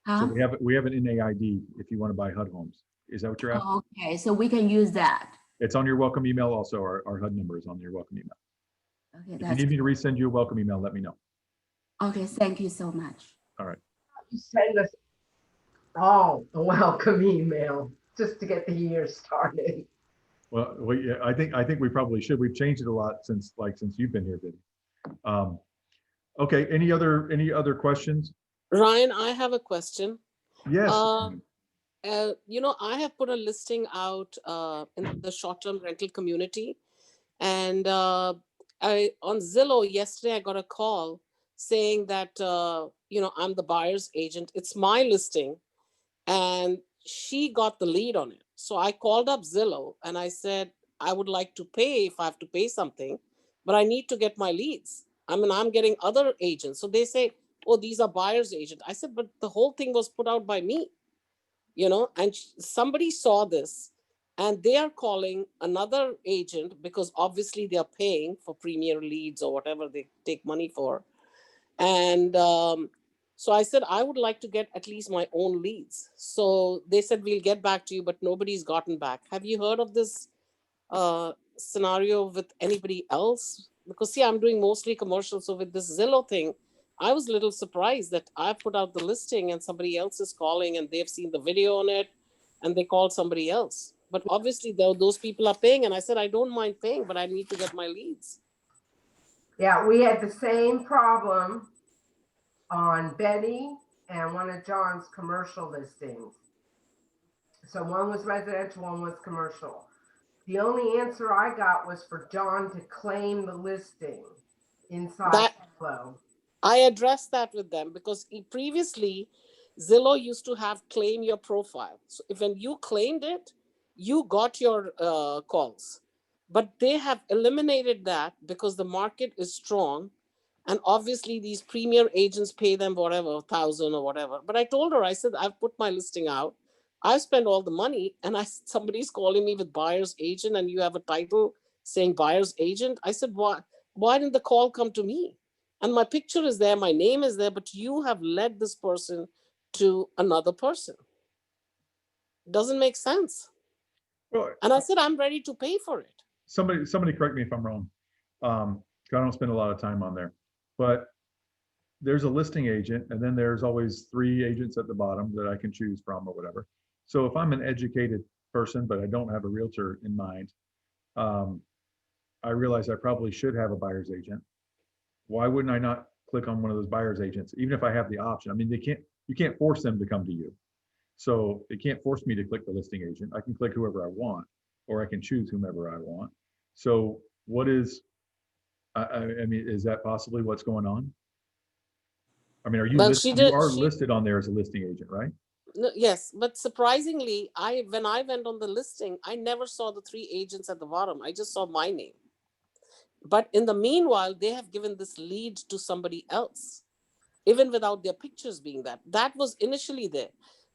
So Huh? we have an NAID if you want to buy HUD homes. Is that what you're asking? Okay, so we can use that. It's on your welcome email also. Our HUD number is on your welcome email. Okay, If you that's need me to resend you a welcome email, let me know. okay. Thank you so much. You send us all a welcome email just to get the year started. Well, yeah, I think we probably should. We've changed it a lot since you've been here, Biddy. Okay, any other questions? Ryan, I have a question. Yes. I have put a listing out in the short-term rental community, and on Zillow yesterday I got a call saying that I'm the buyer's agent. It's my listing, and she got the lead on it. So I called up Zillow and I said, I would like to pay if I have to pay something, but I need to get my leads. I mean, I'm getting other agents. So they say, oh, these are buyer's agent. I said, but the whole thing was put out by me, and somebody saw this and they are calling another agent because obviously they are paying for premier leads or whatever they take money for. And so I said, I would like to get at least my own leads. So they said, we'll get back to you, but nobody's gotten back. Have you heard of this scenario with anybody else? Because see, I'm doing mostly commercial. So with this Zillow thing, I was a little surprised that I put out the listing and somebody else is calling and they've seen the video on it and they called somebody else. But obviously those people are paying, and I said, I don't mind paying, but I need to get my leads. Yeah, we had the same problem on Betty and one of John's commercial listings. So one was residential, one was commercial. The only answer I got was for John to claim the listing inside Zillow. I addressed that with them because previously Zillow used to have claim your profile. So if when you claimed it, you got your calls. But they have eliminated that because the market is strong. And obviously these premier agents pay them whatever, 1,000 or whatever. But I told her, I said, I've put my listing out. I spent all the money, and somebody's calling me with buyer's agent and you have a title saying buyer's agent. I said, why didn't the call come to me? And my picture is there, my name is there, but you have led this person to another person. Doesn't make sense. Well, And I said, I'm ready to pay for it. somebody correct me if I'm wrong. I don't spend a lot of time on there, but there's a listing agent, and then there's always 3 agents at the bottom that I can choose from or whatever. So if I'm an educated person, but I don't have a realtor in mind, I realize I probably should have a buyer's agent. Why wouldn't I not click on one of those buyer's agents, even if I have the option? I mean, you can't force them to come to you. So it can't force me to click the listing agent. I can click whoever I want, or I can choose whomever I want. So what is, I mean, is that possibly what's going on? I mean, you are listed on there as a listing agent, right? No, yes, but surprisingly, when I went on the listing, I never saw the 3 agents at the bottom. I just saw my name. But in the meanwhile, they have given this lead to somebody else, even without their pictures being that. That was initially there.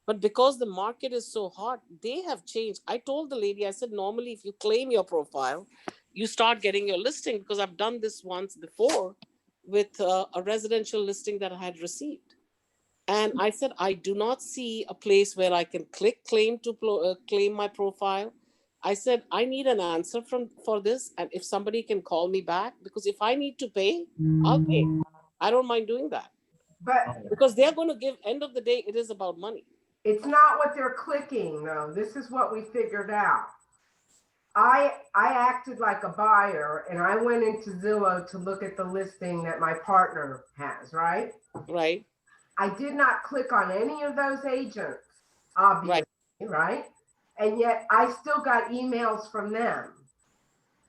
But because the market is so hot, they have changed. I told the lady, I said, normally if you claim your profile, you start getting your listing, because I've done this once before with a residential listing that I had received. And I said, I do not see a place where I can click claim to claim my profile. I said, I need an answer for this. And if somebody can call me back, because if I need to pay, I'll pay. I don't mind doing that. But because they're going to give, end of the day, it is about money. It's not what they're clicking though. This is what we figured out. I acted like a buyer and I went into Zillow to look at the listing that my partner has, right? Right. I did not click on any of those agents, obviously, right? And yet I still got emails from them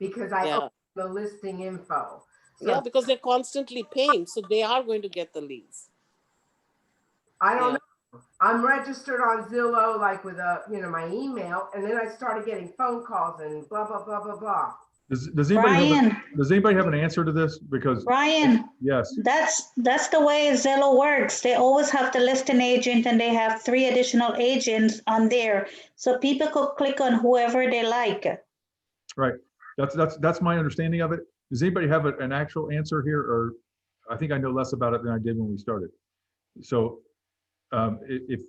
because I opened the listing info. So, because they're constantly paying, so they are going to get the leads. I don't know. I'm registered on Zillow, like with my email, and then I started getting phone calls and blah, blah, blah, blah, blah. Does anybody have an answer to this? Because Ryan, yes, that's the way Zillow works. They always have the listing agent and they have 3 additional agents on there. So people could click on whoever they like. Right. That's my understanding of it. Does anybody have an actual answer here? Or I think I know less about it than I did when we started. So if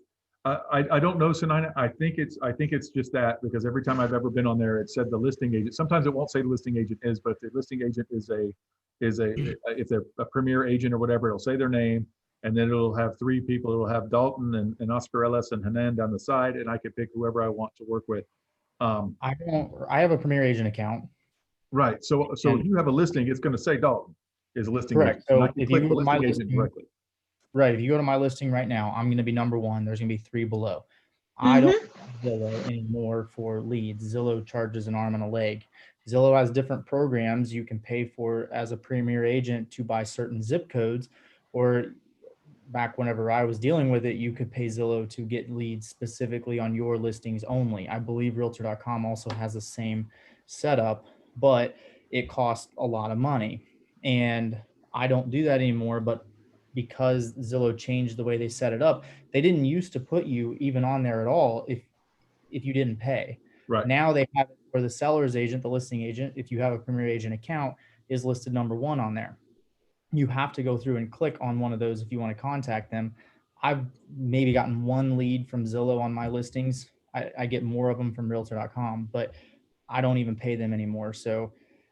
I don't know, Sunaina, I think it's just that, because every time I've ever been on there, it said the listing agent. Sometimes it won't say the listing agent is, but if the listing agent is if they're a premier agent or whatever, it'll say their name, and then it'll have 3 people. It'll have Dalton and Oscar Ellis and Hanan down the side, and I can pick whoever I want to work with. I have a Premier Agent account. Right. So you have a listing, it's going to say Dalton is a listing. Correct. So if you go to my listing directly. Right. If you go to my listing right now, I'm going to be number 1. There's going to be 3 below. I don't use Zillow anymore for leads. Zillow charges an arm and a leg. Zillow has different programs you can pay for as a premier agent to buy certain zip codes, or back whenever I was dealing with it, you could pay Zillow to get leads specifically on your listings only. I believe Realtor.com also has the same setup, but it costs a lot of money. And I don't do that anymore, but because Zillow changed the way they set it up, they didn't used to put you even on there at all if you didn't pay. Right. Now they have it where the seller's agent, the listing agent, if you have a premier agent account, is listed number one on there. You have to go through and click on one of those if you want to contact them. I've maybe gotten one lead from Zillow on my listings. I get more of them from Realtor.com, but I don't even pay them anymore. So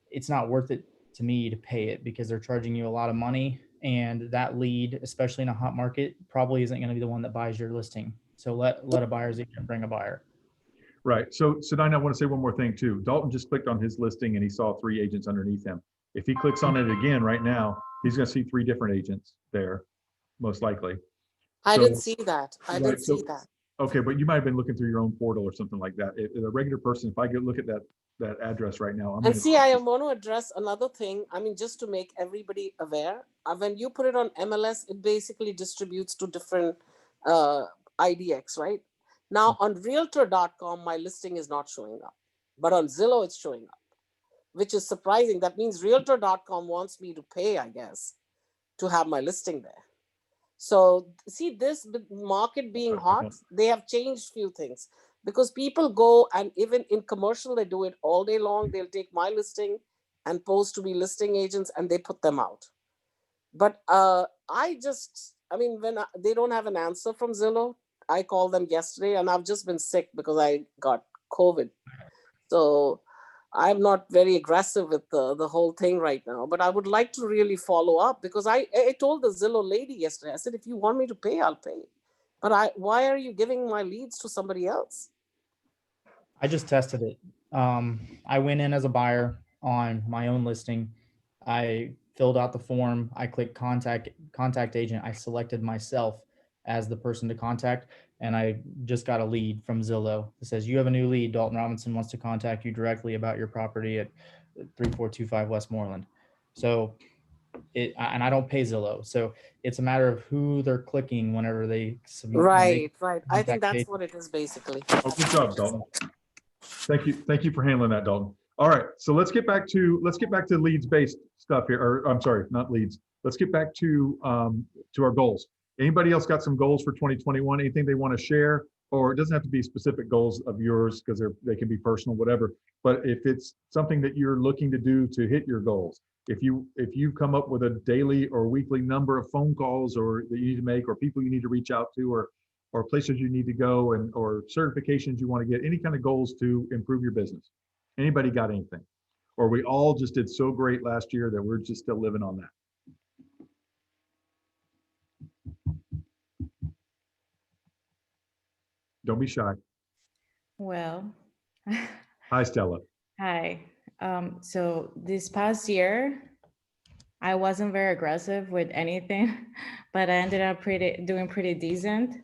it's not worth it to me to pay it because they're charging you a lot of money. And that lead, especially in a hot market, probably isn't going to be the one that buys your listing. So let a buyer's agent bring a buyer. Right. So Dinah, I want to say one more thing too. Dalton just clicked on his listing and he saw 3 agents underneath him. If he clicks on it again right now, he's going to see 3 different agents there, most likely. I So- didn't see that. I Right, didn't so- see that. Okay, but you might have been looking through your own portal or something like that. If a regular person, if I go look at that address right now, I'm And gonna- see, I want to address another thing. I mean, just to make everybody aware, when you put it on MLS, it basically distributes to different IDX, right? Now on Realtor.com, my listing is not showing up, but on Zillow, it's showing up, which is surprising. That means Realtor.com wants me to pay, I guess, to have my listing there. So see, this market being hot, they have changed few things because people go and even in commercial, they do it all day long. They'll take my listing and post to be listing agents and they put them out. But I mean, when they don't have an answer from Zillow, I called them yesterday and I've just been sick because I got COVID. So I'm not very aggressive with the whole thing right now, but I would like to really follow up because I told the Zillow lady yesterday, I said, if you want me to pay, I'll pay. But why are you giving my leads to somebody else? I just tested it. I went in as a buyer on my own listing. I filled out the form. I clicked contact agent. I selected myself as the person to contact. And I just got a lead from Zillow. It says, you have a new lead. Dalton Robinson wants to contact you directly about your property at 3425 Westmoreland. So and I don't pay Zillow. So it's a matter of who they're clicking whenever they submit. Right. I think contact that's page. what it is basically. Oh, good job, Dalton. Thank you for handling that, Dalton. All right, so let's get back to leads-based stuff here, or I'm sorry, not leads. Let's get back to our goals. Anybody else got some goals for 2021? Anything they want to share? Or it doesn't have to be specific goals of yours because they can be personal, whatever. But if it's something that you're looking to do to hit your goals, if you come up with a daily or weekly number of phone calls or that you need to make, or people you need to reach out to, or places you need to go, and or certifications you want to get, any kind of goals to improve your business. Anybody got anything? Or we all just did so great last year that we're just still living on that. Don't be shy. Well, Hi, Stella. hi. So this past year, I wasn't very aggressive with anything, but I ended up doing pretty decent.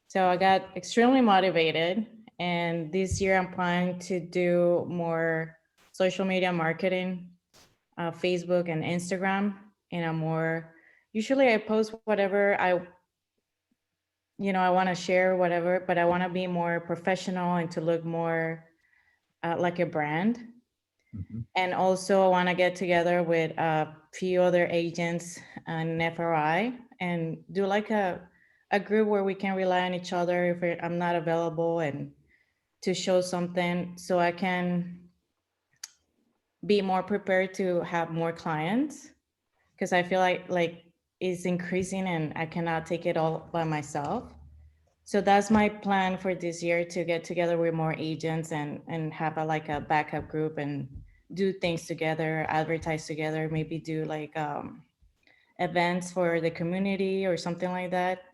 So I got extremely motivated, and this year I'm planning to do more social media marketing, Facebook and Instagram, and usually I post whatever I want to share, whatever, but I want to be more professional and to look more like a brand. Mhm. And also I want to get together with a few other agents and FRI and do like a group where we can rely on each other if I'm not available, and to show something so I can be more prepared to have more clients, because I feel like it's increasing and I cannot take it all by myself. So that's my plan for this year, to get together with more agents and have a backup group and do things together, advertise together, maybe do like events for the community or something like that.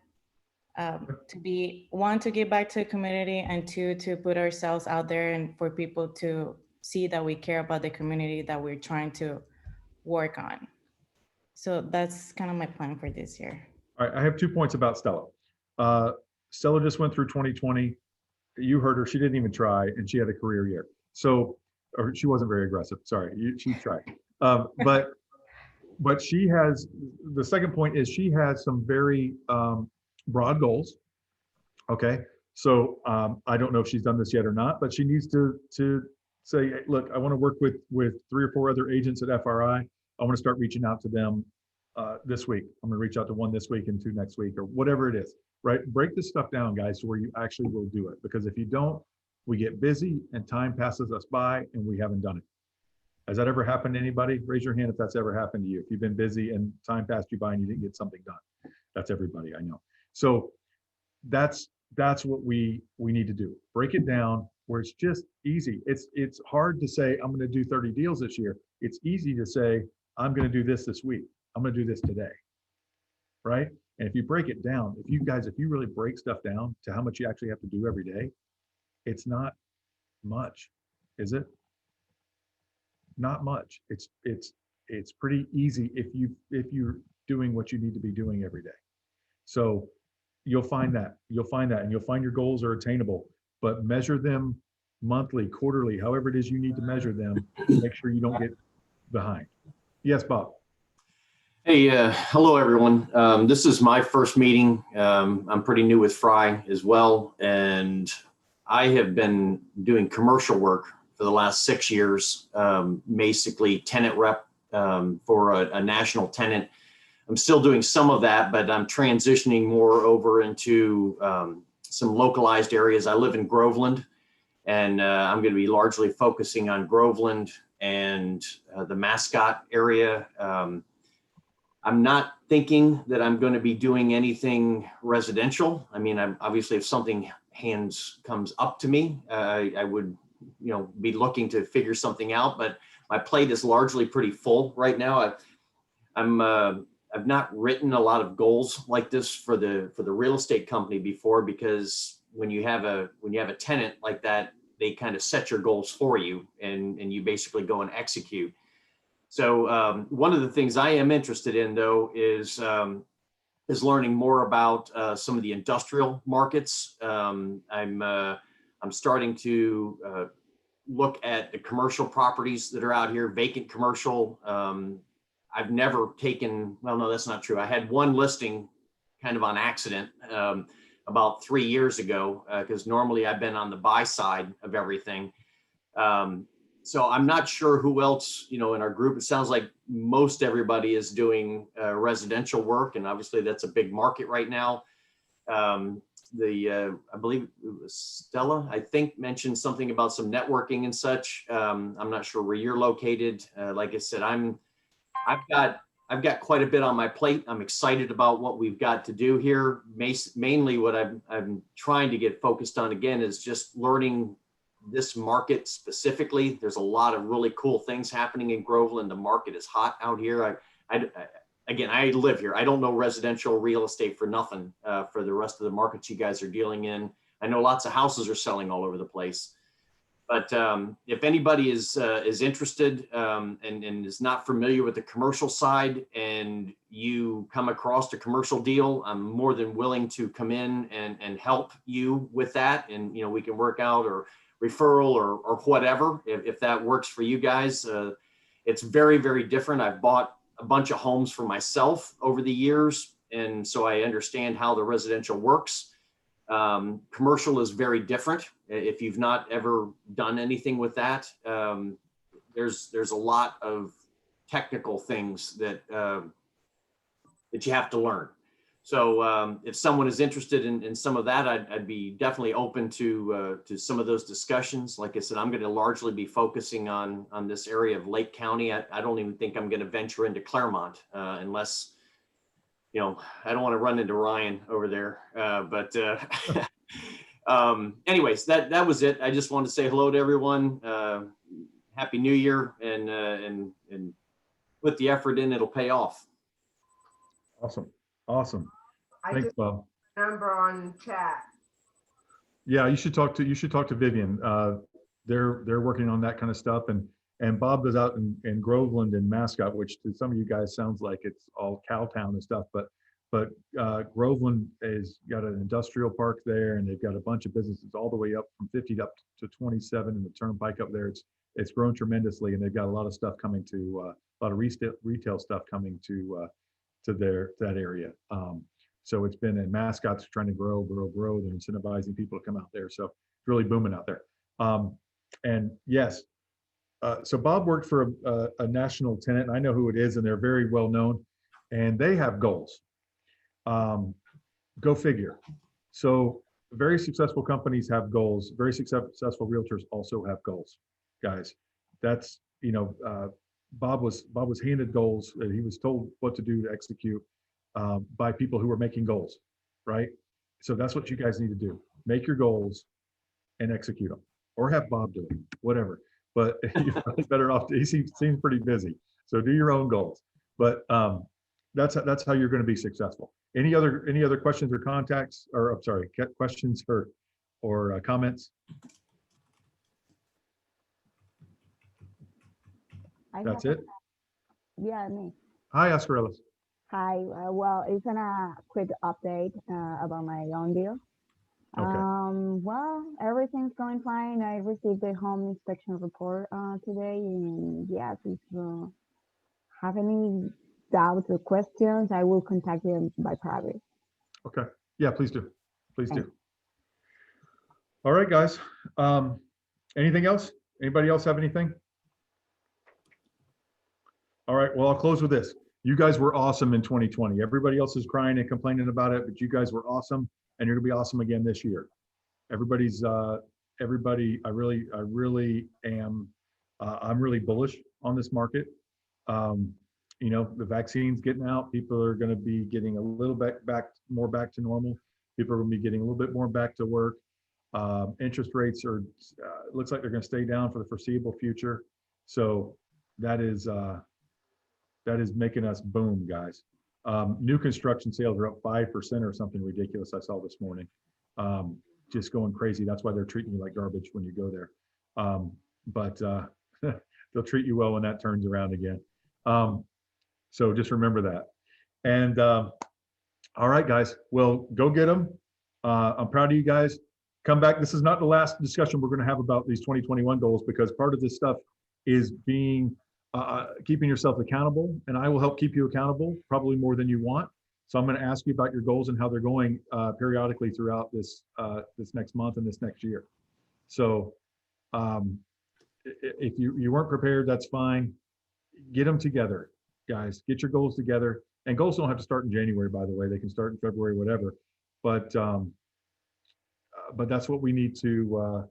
To give back to the community, and two, to put ourselves out there and for people to see that we care about the community that we're trying to work on. So that's kind of my plan for this year. All right, I have 2 points about Stella. Stella just went through 2020. you heard her, she didn't even try, and she had a career year. So, or she wasn't very aggressive, sorry, she tried. But she has, the second point is she has some very broad goals. Okay, so I don't know if she's done this yet or not, but she needs to say, hey, look, I want to work with 3 or 4 other agents at FRI. I want to start reaching out to them this week. I'm going to reach out to 1 this week and 2 next week, or whatever it is, right? Break this stuff down, guys, to where you actually will do it. Because if you don't, we get busy and time passes us by and we haven't done it. Has that ever happened to anybody? Raise your hand if that's ever happened to you. If you've been busy and time passed you by and you didn't get something done. That's everybody, I know. So that's what we need to do. Break it down where it's just easy. It's hard to say, I'm going to do 30 deals this year. It's easy to say, I'm going to do this week. I'm going to do this today. Right? And if you break it down, if you really break stuff down to how much you actually have to do every day, it's not much, is it? Not much. It's pretty easy if you're doing what you need to be doing every day. So you'll find that, and you'll find your goals are attainable, but measure them monthly, quarterly, however it is you need to measure them. Make sure you don't get behind. Yes, Bob. Hey, hello, everyone. This is my first meeting. I'm pretty new with Fry as well, and I have been doing commercial work for the last 6 years, basically tenant rep for a national tenant. I'm still doing some of that, but I'm transitioning more over into some localized areas. I live in Groveland, and I'm going to be largely focusing on Groveland and the Mascot area. I'm not thinking that I'm going to be doing anything residential. I mean, obviously if something comes up to me, I would, be looking to figure something out, but my plate is largely pretty full right now. I've not written a lot of goals like this for the real estate company before, because when you have a tenant like that, they kind of set your goals for you, and you basically go and execute. So one of the things I am interested in, though, is learning more about some of the industrial markets. I'm starting to look at the commercial properties that are out here, vacant commercial. I've never taken, well, no, that's not true. I had one listing kind of on accident about 3 years ago, because normally I've been on the buy side of everything. So I'm not sure who else, in our group. It sounds like most everybody is doing residential work, and obviously that's a big market right now. I believe it was Stella, I think, mentioned something about some networking and such. I'm not sure where you're located. Like I said, I've got quite a bit on my plate. I'm excited about what we've got to do here. Mainly what I'm trying to get focused on again is just learning this market specifically. There's a lot of really cool things happening in Groveland. The market is hot out here. I live here. I don't know residential real estate for nothing for the rest of the markets you guys are dealing in. I know lots of houses are selling all over the place. But if anybody is interested and is not familiar with the commercial side, and you come across a commercial deal, I'm more than willing to come in and help you with that. And, we can work out or referral or whatever, if that works for you guys. It's very, very different. I've bought a bunch of homes for myself over the years, and so I understand how the residential works. Commercial is very different. If you've not ever done anything with that, there's a lot of technical things that you have to learn. So if someone is interested in some of that, I'd be definitely open to some of those discussions. Like I said, I'm going to largely be focusing on this area of Lake County. I don't even think I'm going to venture into Claremont unless, I don't want to run into Ryan over there. Anyways, that was it. I just wanted to say hello to everyone. Happy New Year, and put the effort in, it'll pay off. Awesome. Thanks, Bob. Number on chat. Yeah, you should talk to Vivian. They're working on that kind of stuff, and Bob is out in Groveland and Mascot, which to some of you guys sounds like it's all Cowtown and stuff, but but Groveland has got an industrial park there, and they've got a bunch of businesses all the way up from 50 up to 27 in the Turnpike up there. It's grown tremendously, and they've got a lot of stuff coming to a lot of retail stuff coming to that area. So it's been, and mascots are trying to grow. They're incentivizing people to come out there. So it's really booming out there. And yes, so Bob worked for a national tenant, and I know who it is, and they're very well known, and they have goals. Go figure. So very successful companies have goals. Very successful realtors also have goals, guys. That's, Bob was handed goals. He was told what to do to execute by people who were making goals, right? So that's what you guys need to do. Make your goals and execute them, or have Bob do it, whatever. But you're probably better off. He seems pretty busy. So do your own goals. But that's how you're going to be successful. Any other questions or contacts, or I'm sorry, questions or comments? That's it. Yeah, me. Hi, Oscar Ellis. Hi. Well, it's a quick update about my own deal. Okay. Well, everything's going fine. I received the home inspection report today, and yes, if you have any doubts or questions, I will contact you by private. Okay. Yeah, please do. Please do. All right, guys. Anything else? Anybody else have anything? All right. Well, I'll close with this. You guys were awesome in 2020. Everybody else is crying and complaining about it, but you guys were awesome, and you're gonna be awesome again this year. Everybody, I really am. I'm really bullish on this market. The vaccine's getting out. People are going to be getting a little bit more back to normal. People are going to be getting a little bit more back to work. Interest rates are, looks like they're going to stay down for the foreseeable future. So that is making us boom, guys. New construction sales are up 5% or something ridiculous I saw this morning. Just going crazy. That's why they're treating you like garbage when you go there. But they'll treat you well when that turns around again. So just remember that. And all right, guys, well, go get them. I'm proud of you guys. Come back. This is not the last discussion we're going to have about these 2021 goals, because part of this stuff is being keeping yourself accountable, and I will help keep you accountable, probably more than you want. So I'm going to ask you about your goals and how they're going periodically throughout this next month and this next year. So if you weren't prepared, that's fine. Get them together, guys. Get your goals together. And goals don't have to start in January, by the way. They can start in February, whatever. But that's what we need to.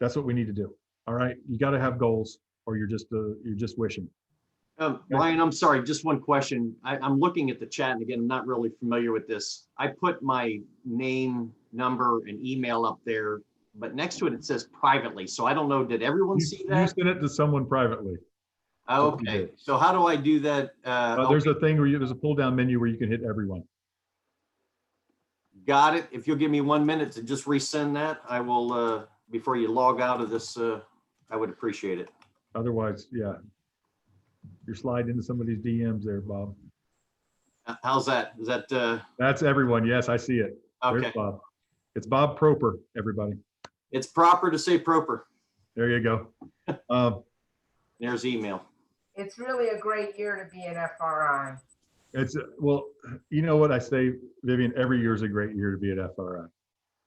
That's what we need to do. All right. You got to have goals, or you're just wishing. Ryan, I'm sorry, just one question. I'm looking at the chat, and again, I'm not really familiar with this. I put my name, number, and email up there, but next to it, it says privately. So I don't know, did everyone see that? You sent it to someone privately. Okay, so how do I do that? There's a thing where there's a pull down menu where you can hit everyone. Got it. If you'll give me 1 minute to just resend that, I will, before you log out of this, I would appreciate it. Otherwise, yeah. You're sliding into somebody's DMs there, Bob. How's that? Is that? That's everyone. Yes, I see it. Okay. There's Bob. It's Bob Proper, everybody. It's proper to say proper. There you go. There's email. It's really a great year to be an FRI. Well, you know what I say, Vivian, every year is a great year to be at FRI.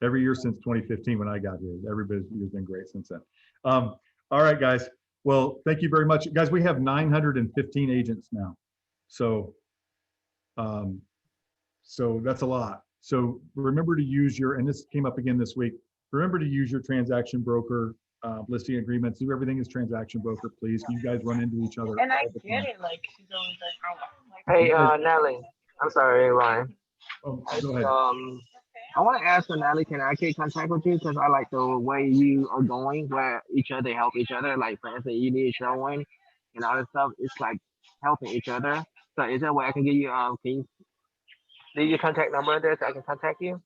Every year since 2015 when I got here, every year's been great since then. All right, guys. Well, thank you very much. Guys, we have 915 agents now. So that's a lot. So remember to use and this came up again this week, remember to use your transaction broker listing agreements. Do everything as transaction broker, please. You guys run into each other. And I get it, like, hey, Natalie. I'm sorry, Ryan. Oh, go ahead. I want to ask Natalie, can I get contact with you? Because I like the way you are going, where each other help each other. Like, for instance, you need showing and all that stuff. It's like helping each other. So is there a way I can get you, can you leave your contact number there so I can contact you?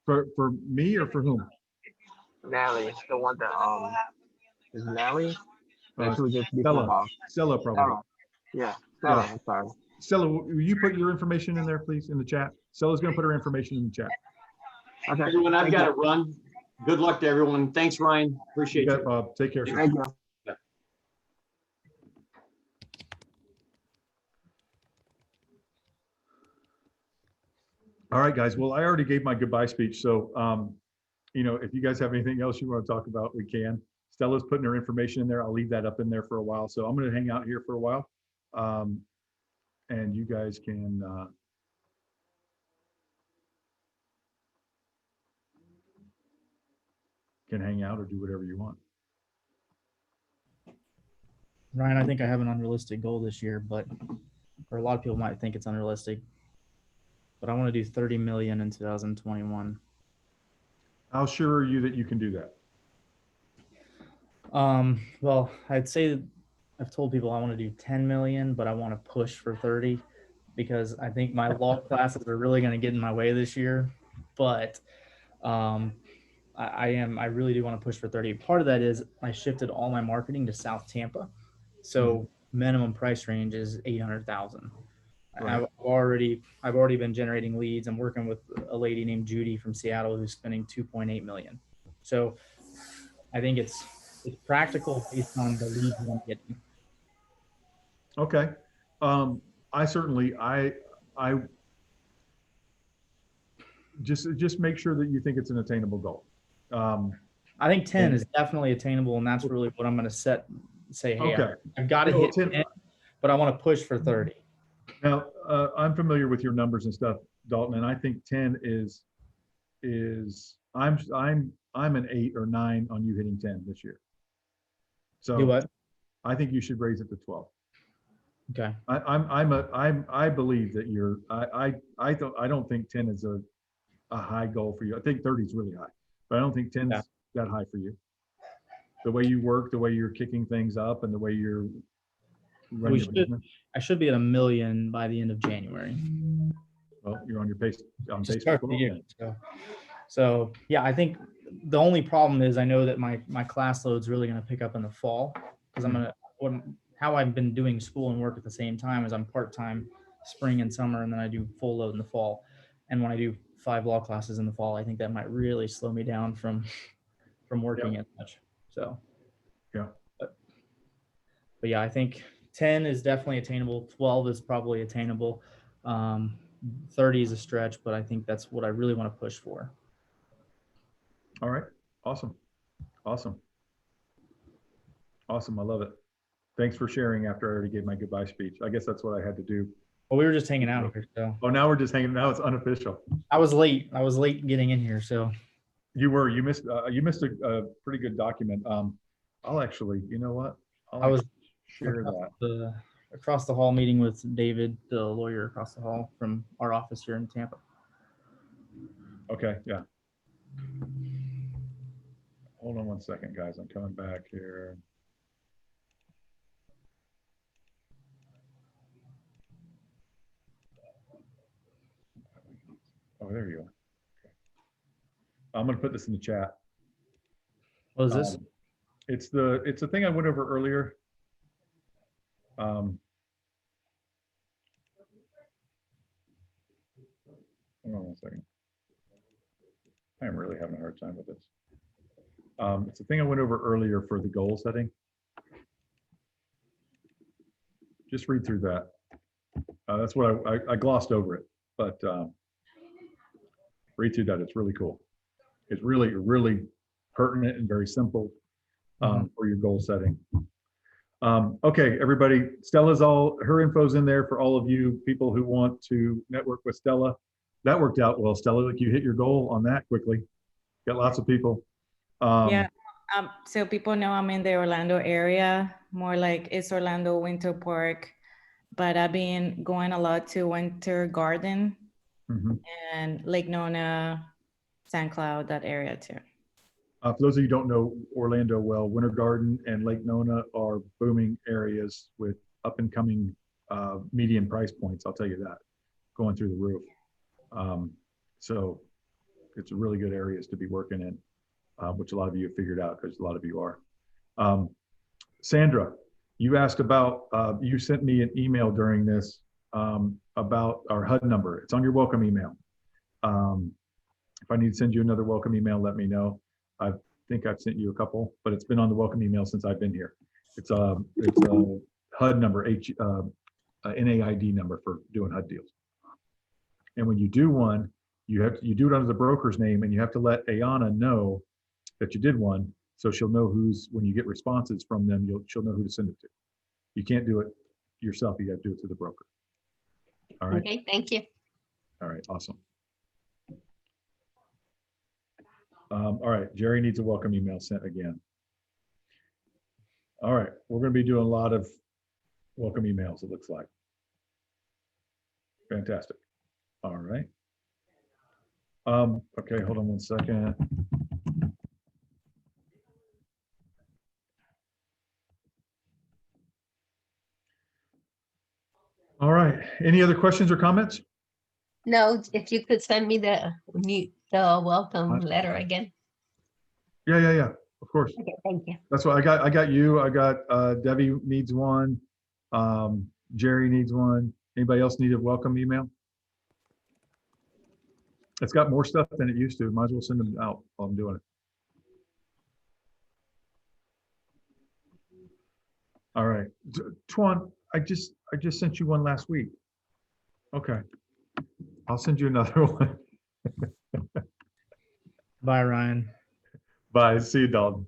For me or for whom? Natalie, the one that, is Natalie? Stella, probably. Stella. Yeah, Stella, I'm sorry. Stella, will you put your information in there, please, in the chat? Stella's gonna put her information in the chat. Okay. Everyone, I've Thank got you. to run. Good luck to everyone. Thanks, Ryan. Appreciate You you. bet, Bob. Take care. sir. Thank you. All right, guys. Well, I already gave my goodbye speech, so you know, if you guys have anything else you want to talk about, we can. Stella's putting her information in there. I'll leave that up in there for a while. So I'm going to hang out here for a while, and you guys can hang out or do whatever you want. Ryan, I think I have an unrealistic goal this year, or a lot of people might think it's unrealistic, but I want to do 30 million in 2021. How sure are you that you can do that? Well, I'd say I've told people I want to do 10 million, but I want to push for 30 because I think my law classes are really going to get in my way this year. But I really do want to push for 30. Part of that is I shifted all my marketing to South Tampa. So minimum price range is 800,000. Right. I've already been generating leads. I'm working with a lady named Judy from Seattle who's spending 2.8 million. So I think it's practical based on the leads that I'm getting. Okay. I certainly, I just make sure that you think it's an attainable goal. I think 10 is definitely attainable, and that's really what I'm going to say, hey, Okay. I've got to Well, hit 10 10, but I want to push for 30. Now, I'm familiar with your numbers and stuff, Dalton, and I think 10 is I'm an 8 or 9 on you hitting 10 this year. So Do what? I think you should raise it to 12. Okay. I believe that you're, I don't think 10 is a high goal for you. I think 30 is really high, but I don't think 10 is that high for you. The way you work, the way you're kicking things up, and the way you're running your business. I should be at 1 million by the end of January. Well, you're on your pace. On To pace start for the 12 year. then. So yeah, I think the only problem is I know that my class load's really going to pick up in the fall because how I've been doing school and work at the same time is I'm part-time spring and summer, and then I do full load in the fall. And when I do 5 law classes in the fall, I think that might really slow me down from working as much. So yeah. But yeah, I think 10 is definitely attainable. 12 is probably attainable. 30 is a stretch, but I think that's what I really want to push for. All right. Awesome. Awesome. Awesome. I love it. Thanks for sharing after I already gave my goodbye speech. I guess that's what I had to do. Well, we were just hanging out here, so. Oh, now we're just hanging. Now it's unofficial. I was late getting in here, so. You missed a pretty good document. I'll actually, you know what? I was share that. Across the hall meeting with David, the lawyer across the hall from our office here in Tampa. Okay. Yeah. Hold on one second, guys. I'm coming back here. Oh, there you are. Okay. I'm going to put this in the chat. What is this? It's the thing I went over earlier. Hold on one second. I am really having a hard time with this. It's the thing I went over earlier for the goal setting. Just read through that. That's what I glossed over it, but read through that. It's really cool. It's really, really pertinent and very simple for your goal setting. Okay, everybody, her info's in there for all of you people who want to network with Stella. That worked out well, Stella. Like you hit your goal on that quickly. Got lots of people. Yeah. So people know I'm in the Orlando area, more like it's Orlando Winter Park, but I've been going a lot to Winter Garden and Lake Nona, St. Cloud, that area too. For those of you who don't know Orlando well, Winter Garden and Lake Nona are booming areas with up and coming median price points. I'll tell you that, going through the roof. So it's really good areas to be working in, which a lot of you have figured out because a lot of you are. Sandra, you asked about, you sent me an email during this about our HUD number. It's on your welcome email. If I need to send you another welcome email, let me know. I think I've sent you a couple, but it's been on the welcome email since I've been here. It's a HUD number, NAID number for doing HUD deals. And when you do one, you do it under the broker's name, and you have to let Ayana know that you did one, so she'll know when you get responses from them, she'll know who to send it to. You can't do it yourself. You got to do it through the broker. All right. Okay, thank you. All right. Awesome. All right. Jerry needs a welcome email sent again. All right. We're going to be doing a lot of welcome emails, it looks like. Fantastic. All right. Okay, hold on one second. All right. Any other questions or comments? No, if you could send me the welcome letter again. Yeah. Of course. Okay, thank you. That's what I got. I got you. I got Debbie needs one. Jerry needs one. Anybody else need a welcome email? It's got more stuff than it used to. Might as well send them out while I'm doing it. All right. Tuan, I just sent you one last week. Okay. I'll send you another one. Bye, Ryan. Bye. See you, Dalton.